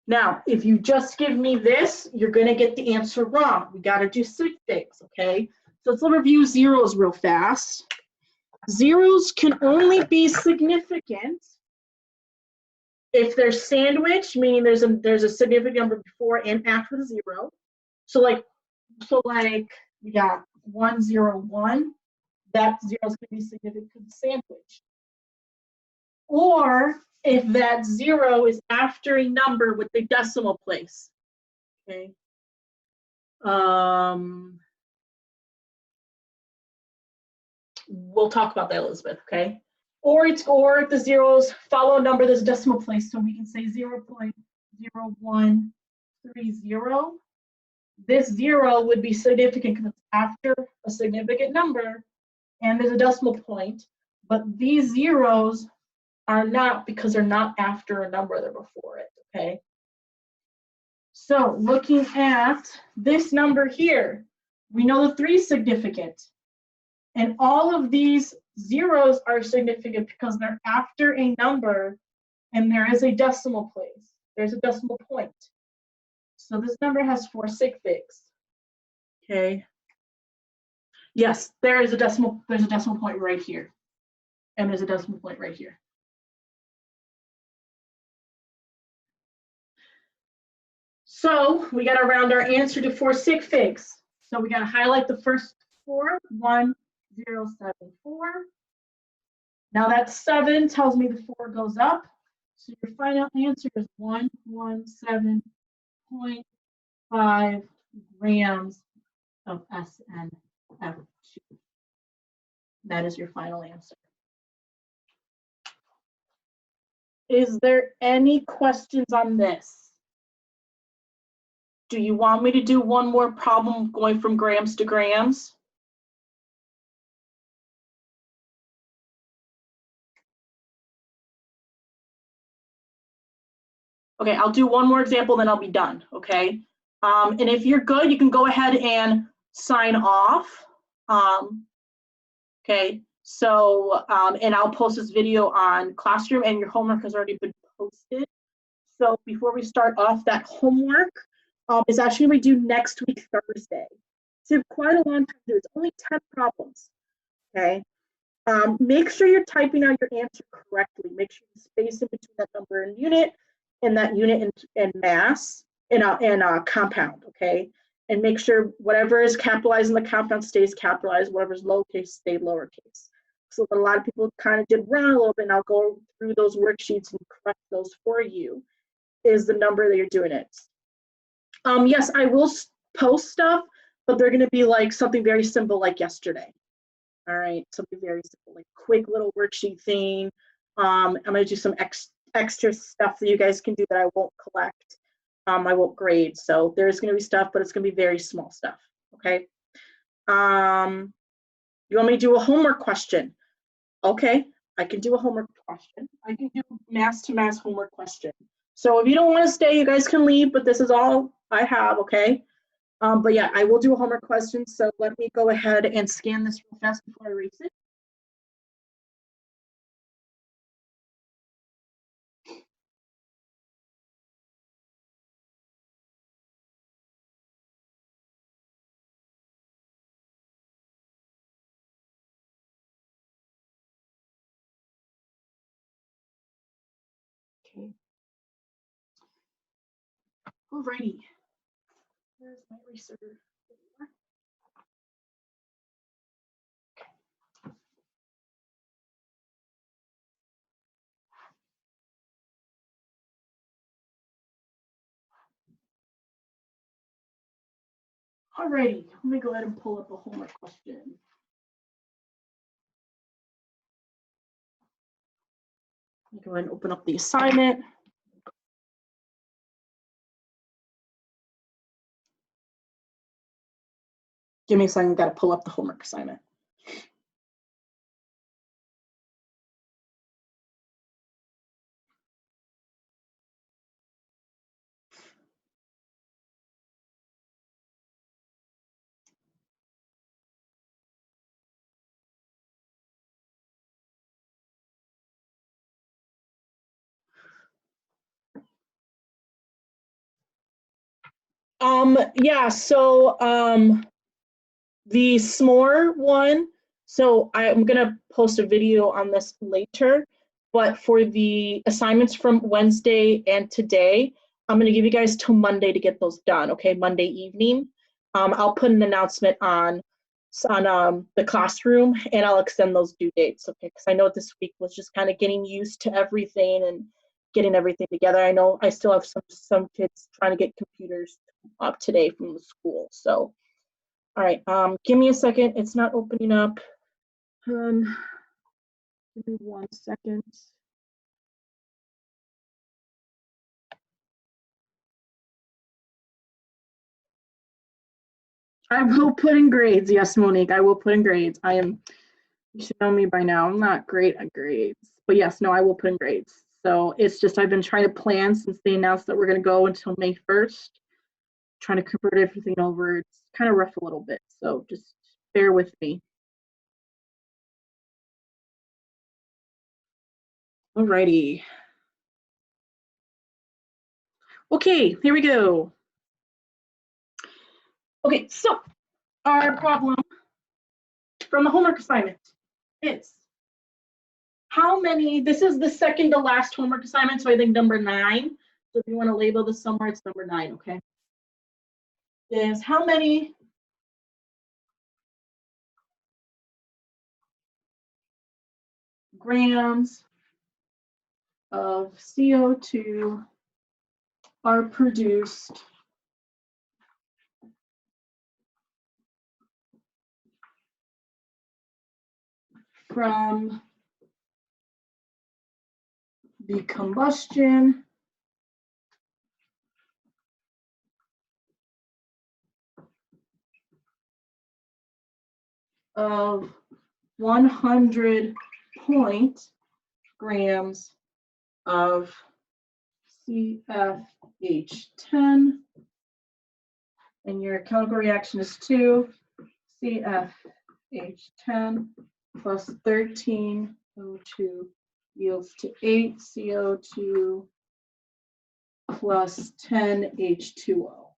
Now, if you just give me this, you're gonna get the answer wrong. We gotta do 6 things, okay? So let's review zeros real fast. Zeros can only be significant if they're sandwiched, meaning there's a significant number before and after the 0. So like we got 101, that 0 is going to be significant because it's sandwiched. Or if that 0 is after a number with the decimal place. Okay. We'll talk about that, Elizabeth, okay? Or if the zeros follow a number that's a decimal place, so we can say 0.0130. this 0 would be significant because it's after a significant number and there's a decimal point, but these zeros are not because they're not after a number, they're before it, okay? So looking at this number here, we know the 3 is significant. And all of these zeros are significant because they're after a number and there is a decimal place. There's a decimal point. So this number has 4 sig figs. Okay. Yes, there's a decimal point right here. And there's a decimal point right here. So we got to round our answer to 4 sig figs. So we got to highlight the first 4, 1, 0, 7, 4. Now that 7 tells me the 4 goes up. So your final answer is 117.5 grams of SnF2. That is your final answer. Is there any questions on this? Do you want me to do one more problem going from grams to grams? Okay, I'll do one more example, then I'll be done, okay? And if you're good, you can go ahead and sign off. Okay, so, and I'll post this video on Classroom and your homework has already been posted. So before we start off, that homework is actually going to be due next week, Thursday. So quite a long time to do. It's only 10 problems, okay? Make sure you're typing out your answer correctly. Make sure you space in between that number and unit and mass in a compound, okay? And make sure whatever is capitalized in the compound stays capitalized, whatever is lowercase stay lowercase. So a lot of people kind of did wrong a little bit, and I'll go through those worksheets and correct those for you, is the number that you're doing it. Yes, I will post stuff, but they're going to be like something very simple like yesterday. All right, something very simple, like quick little worksheet thing. I'm going to do some extra stuff that you guys can do that I won't collect. I won't grade. So there's going to be stuff, but it's going to be very small stuff. Okay. You want me to do a homework question? Okay, I can do a homework question. I can do mass to mass homework question. So if you don't want to stay, you guys can leave, but this is all I have, okay? But yeah, I will do a homework question. So let me go ahead and scan this real fast before I erase it. Okay. Alrighty. Where's my eraser? Alrighty, let me go ahead and pull up a homework question. Let me go ahead and open up the assignment. Give me a second, I've got to pull up the homework assignment. Yeah, so the s'more one, so I'm gonna post a video on this later, but for the assignments from Wednesday and today, I'm gonna give you guys till Monday to get those done, okay, Monday evening. I'll put an announcement on the Classroom and I'll extend those due dates, okay, because I know this week was just kind of getting used to everything and getting everything together. I know I still have some kids trying to get computers up today from the school, so. All right, give me a second. It's not opening up. Give me 1 second. I will put in grades. Yes, Monique, I will put in grades. You should know me by now. I'm not great at grades. But yes, no, I will put in grades. So it's just I've been trying to plan since they announced that we're going to go until May 1st, trying to convert everything over. It's kind of rough a little bit. So just bear with me. Alrighty. Okay, here we go. Okay, so our problem from the homework assignment is how many, this is the second to last homework assignment, so I think number 9. So if you want to label this somewhere, it's number 9, okay? Is how many grams of CO2 are produced from the combustion of 100 grams of CFH10, and your chemical reaction is 2 CFH10 plus 13 O2 yields to 8 CO2 plus 10 H2O.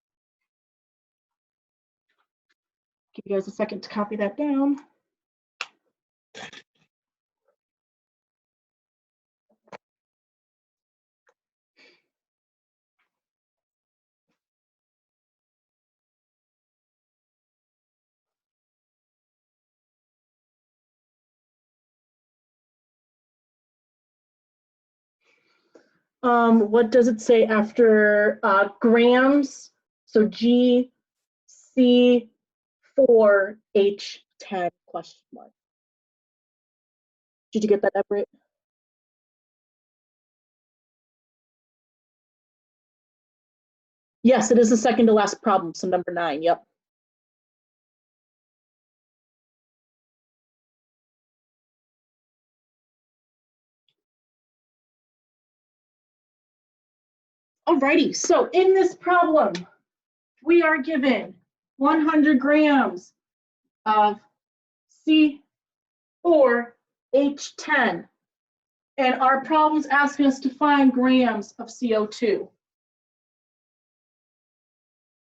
Give you guys a second to copy that down. What does it say after grams? So GC4H10 question mark. Did you get that, Everett? Yes, it is the second to last problem, so number 9, yep. Alrighty, so in this problem, we are given 100 grams of C4H10, and our problem's asking us to find grams of CO2.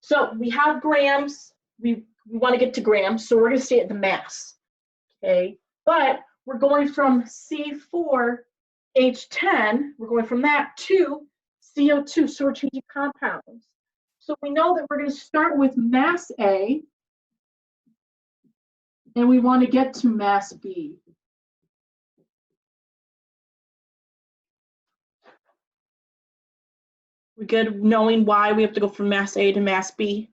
So we have grams, we want to get to grams, so we're going to stay at the mass, okay? But we're going from C4H10, we're going from that to CO2, so we're changing compounds. So we know that we're going to start with mass A, and we want to get to mass B. We good knowing why we have to go from mass A to mass B?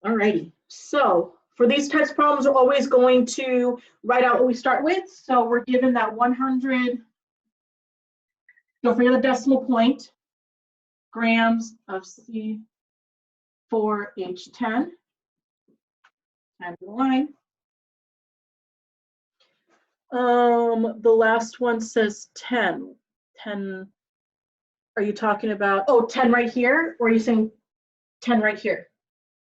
Alrighty, so for these types of problems, we're always going to write out what we start with. So we're given that 100, don't forget the decimal point, grams of C4H10 times the line. The last one says 10. 10, are you talking about, oh, 10 right here? Or are you saying 10 right here?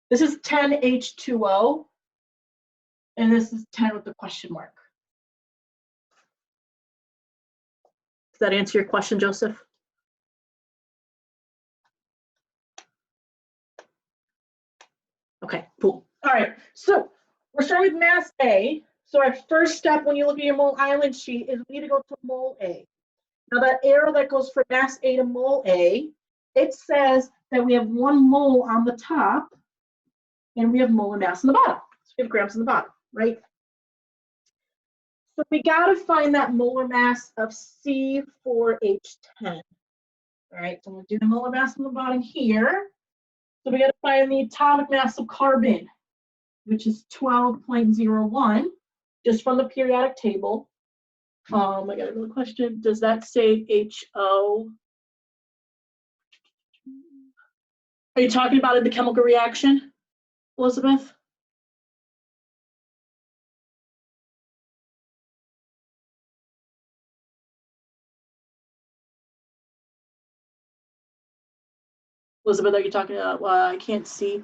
This is 10 H2O, and this is 10 with the question mark. Does that answer your question, Joseph? Okay, cool. All right, so we're starting with mass A. So our first step when you look at your mole island sheet is we need to go to mole A. Now that arrow that goes from mass A to mole A, it says that we have 1 mole on the top and we have molar mass on the bottom. So we have grams on the bottom, right? So we got to find that molar mass of C4H10. All right, so I'm going to do the molar mass on the bottom here. So we got to find the atomic mass of carbon, which is 12.01, just from the periodic table. I got another question. Does that say HO? Are you talking about in the chemical reaction, Elizabeth? Elizabeth, are you talking about, well, I can't see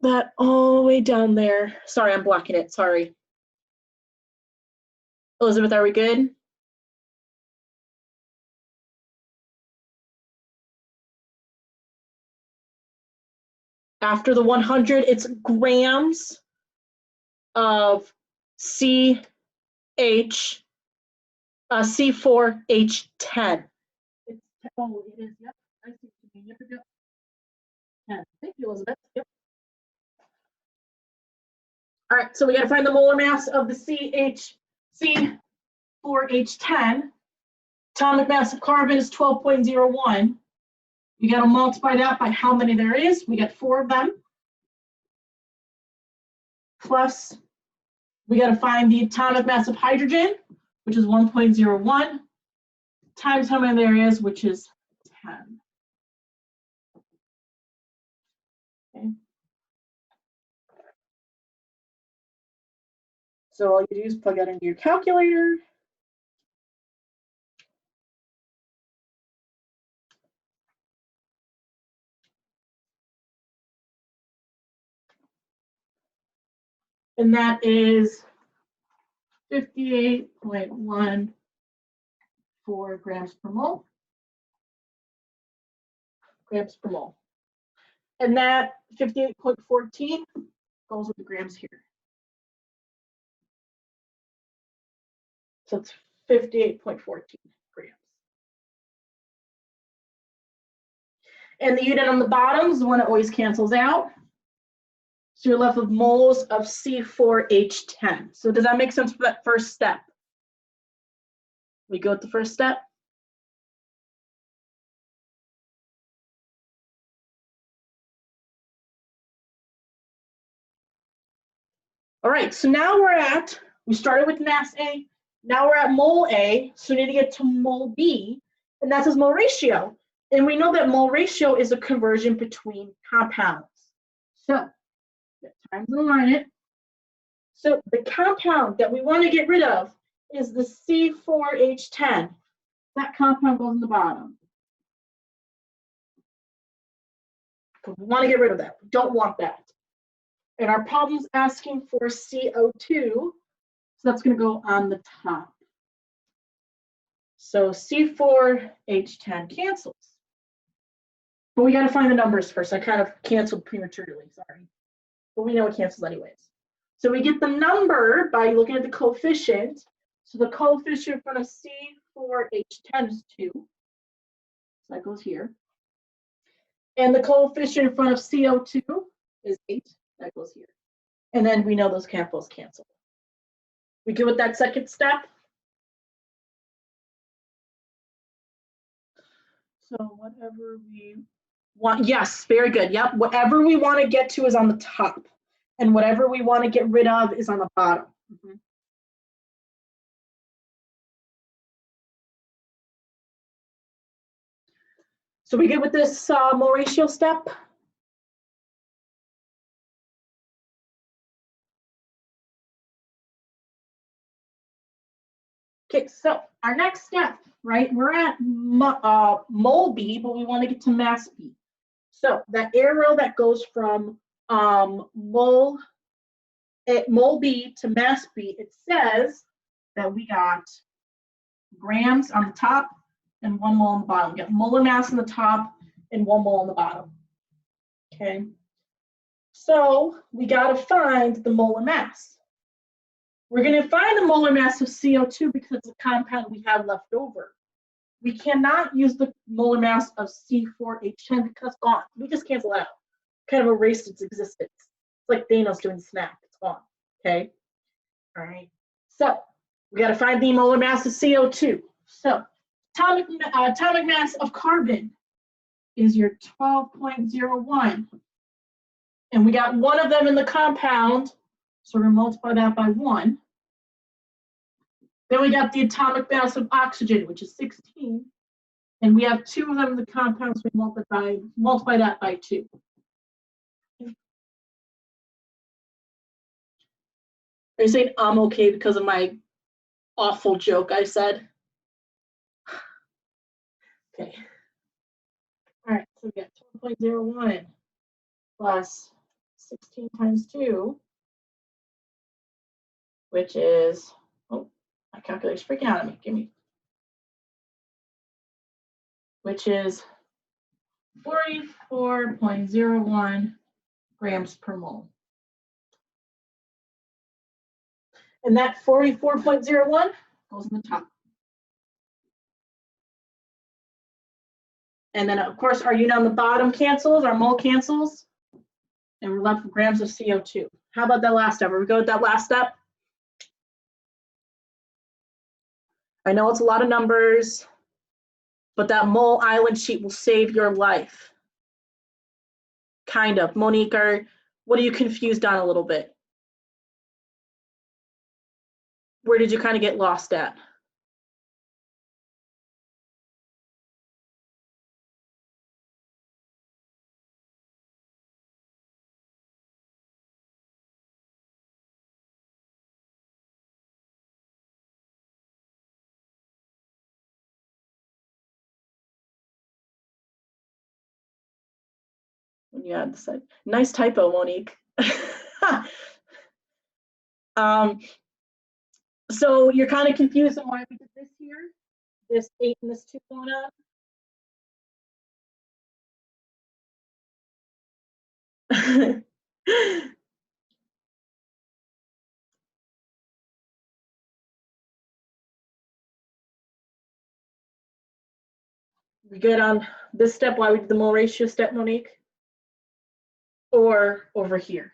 that all the way down there. Sorry, I'm blocking it, sorry. Elizabeth, are we good? After the 100, it's grams of C4H10. It's, oh, it is, yep. I see what you mean. Yep, yep. 10. Thank you, Elizabeth. Yep. All right, so we got to find the molar mass of the C4H10. Atomic mass of carbon is 12.01. You got to multiply that by how many there is. We got 4 of them. Plus, we got to find the atomic mass of hydrogen, which is 1.01, times how many there is, which is 10. Okay. So all you do is plug that into your calculator. And that is 58.14 grams per mole. Grams per mole. And that 58.14 goes with the grams here. So it's 58.14 grams. And the unit on the bottom is the one that always cancels out. So you're left with moles of C4H10. So does that make sense for that first step? We go with the first step. All right, so now we started with mass A, now we're at mole A, so we need to get to mole B, and that's his mole ratio. And we know that mole ratio is a conversion between compounds. So, times and line it. So the compound that we want to get rid of is the C4H10. That compound goes in the bottom. We want to get rid of that. We don't want that. And our problem's asking for CO2, so that's going to go on the top. So C4H10 cancels. But we got to find the numbers first. I kind of canceled prematurely, sorry. But we know it cancels anyways. So we get the number by looking at the coefficient. So the coefficient in front of C4H10 is 2. So that goes here. And the coefficient in front of CO2 is 8. That goes here. And then we know those cancels cancel. We good with that second step? So whatever we want, yes, very good. Yep, whatever we want to get to is on the top. And whatever we want to get rid of is on the bottom. So we good with this mole ratio step? Okay, so our next step, right? We're at mole B, but we want to get to mass B. So that arrow that goes from mole B to mass B, it says that we got grams on the top and 1 mole on the bottom. We got molar mass on the top and 1 mole on the bottom. Okay, so we got to find the molar mass. We're going to find the molar mass of CO2 because it's a compound we have left over. We cannot use the molar mass of C4H10 because it's gone. We just cancel out. Kind of erased its existence. It's like Thanos doing snap. It's gone. Okay. All right. So we got to find the molar mass of CO2. So atomic mass of carbon is your 12.01. And we got 1 of them in the compound. So we're going to multiply that by 1. Then we got the atomic mass of oxygen, which is 16. And we have 2 of them in the compound, so we multiply that by 2. Are you saying I'm okay because of my awful joke I said? Okay. All right, so we got 12.01 plus 16 times 2, which is, oh, my calculator's freaking out at me. Which is 44.01 grams per mole. And that 44.01 goes in the top. And then, of course, our unit on the bottom cancels, our mole cancels, and we're left with grams of CO2. How about that last step? Are we go with that last step? I know it's a lot of numbers, but that mole island sheet will save your life. Kind of. Monique, what are you confused on a little bit? Where did you kind of get lost at? When you add the side. Nice typo, Monique. So you're kind of confused on why we did this here, this 8 and this 2 going on. We good on this step, why we did the mole ratio step, Monique? Or over here?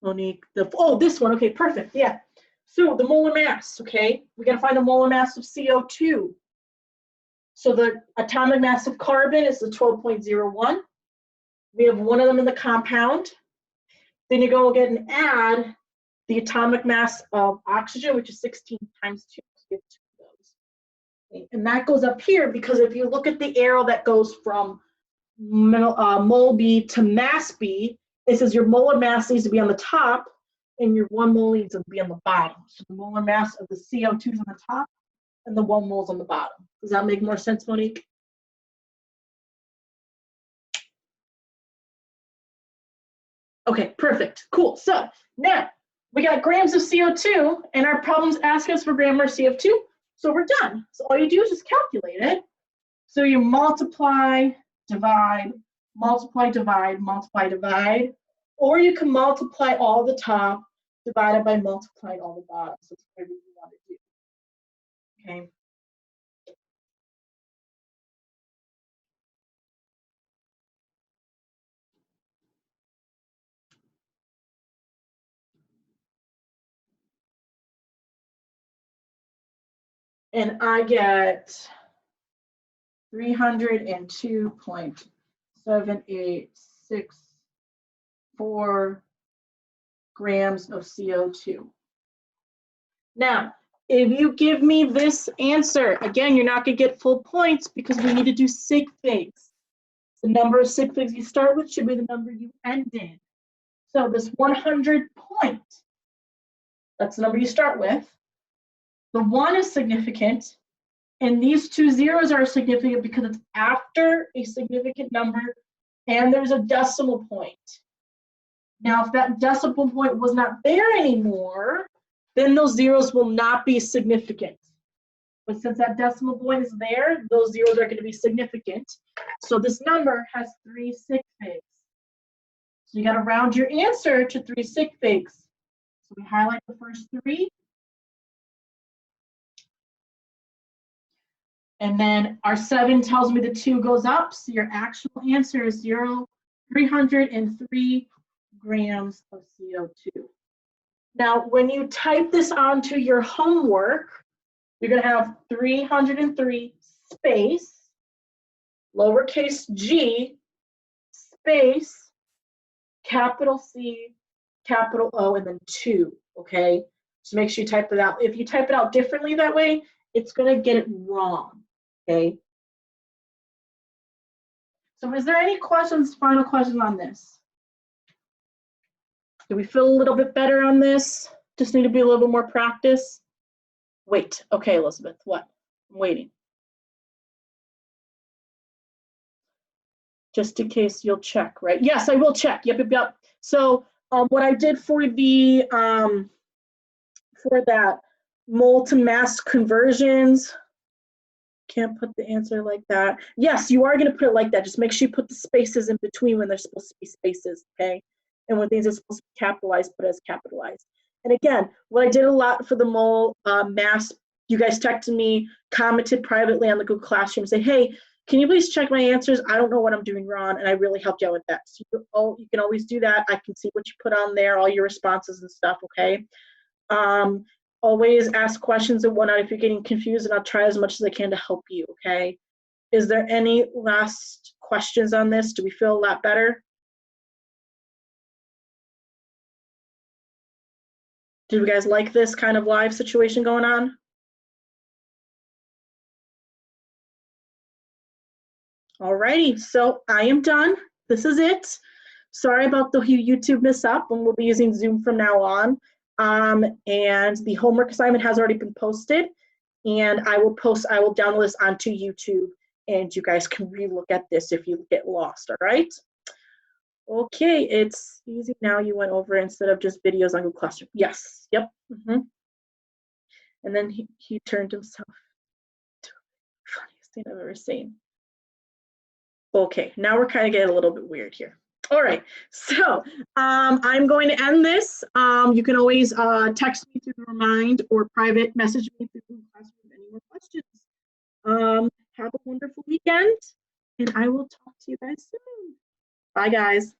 Monique, this one, okay, perfect, yeah. So the molar mass, okay? We gotta find the molar mass of CO2. So the atomic mass of carbon is the 12.01. We have 1 of them in the compound. Then you go again and add the atomic mass of oxygen, which is 16 times 2. So we have 2 of those. Okay. And that goes up here because if you look at the arrow that goes from mole B to mass B, it says your molar mass needs to be on the top and your 1 mole needs to be on the bottom. So the molar mass of the CO2 is on the top and the 1 mole is on the bottom. Does that make more sense, Monique? Okay, perfect, cool. So now we got grams of CO2 and our problem's asking us for gram of CO2, so we're done. So all you do is just calculate it. So you multiply, divide, multiply, divide, multiply, divide, or you can multiply all the top divided by multiplying all the bottom. So it's whatever you want to do. Okay. And I get 302.7864 grams of CO2. Now, if you give me this answer, again, you're not going to get full points because we need to do sig figs. The number of sig figs you start with should be the number you end in. So this 100 point, that's the number you start with. The 1 is significant, and these 2 zeros are significant because it's after a significant number and there's a decimal point. Now, if that decimal point was not there anymore, then those zeros will not be significant. But since that decimal point is there, those zeros are going to be significant. So this number has 3 sig figs. So you got to round your answer to 3 sig figs. So we highlight the first 3. And then our 7 tells me the 2 goes up. So your actual answer is 303 grams of CO2. Now, when you type this onto your homework, you're going to have 303 space, lowercase g, space, capital C, capital O, and then 2, okay? So make sure you type it out. If you type it out differently that way, it's going to get it wrong. okay? So is there any questions, final questions on this? Do we feel a little bit better on this? Just need to be a little bit more practice? Wait, okay, Elizabeth, what? I'm waiting. Just in case you'll check, right? Yes, I will check. Yep. So what I did for the for that mole to mass conversions, can't put the answer like that. Yes, you are going to put it like that. Just make sure you put the spaces in between when they're supposed to be spaces, okay? And when things are supposed to be capitalized, put as capitalized. And again, what I did a lot for the mole mass, you guys texted me, commented privately on the Google Classroom, say, hey, can you please check my answers? I don't know what I'm doing wrong, and I really helped you out with that. So you can always do that. I can see what you put on there, all your responses and stuff, okay? Always ask questions and whatnot if you're getting confused, and I'll try as much as I can to help you, okay? Is there any last questions on this? Do we feel a lot better? Do you guys like this kind of live situation going on? Alrighty, so I am done. This is it. Sorry about the YouTube miss up, and we'll be using Zoom from now on. And the homework assignment has already been posted, and I will download this onto YouTube, and you guys can relook at this if you get lost, all right? Okay, it's easy now. You went over instead of just videos on Google Classroom. Yes, yep. And then he turned himself to the funniest thing I've ever seen. Okay, now we're kind of getting a little bit weird here. All right, so I'm going to end this. You can always text me through Remind or private message me through Google Classroom with any more questions. Have a wonderful weekend, and I will talk to you guys soon. Bye, guys.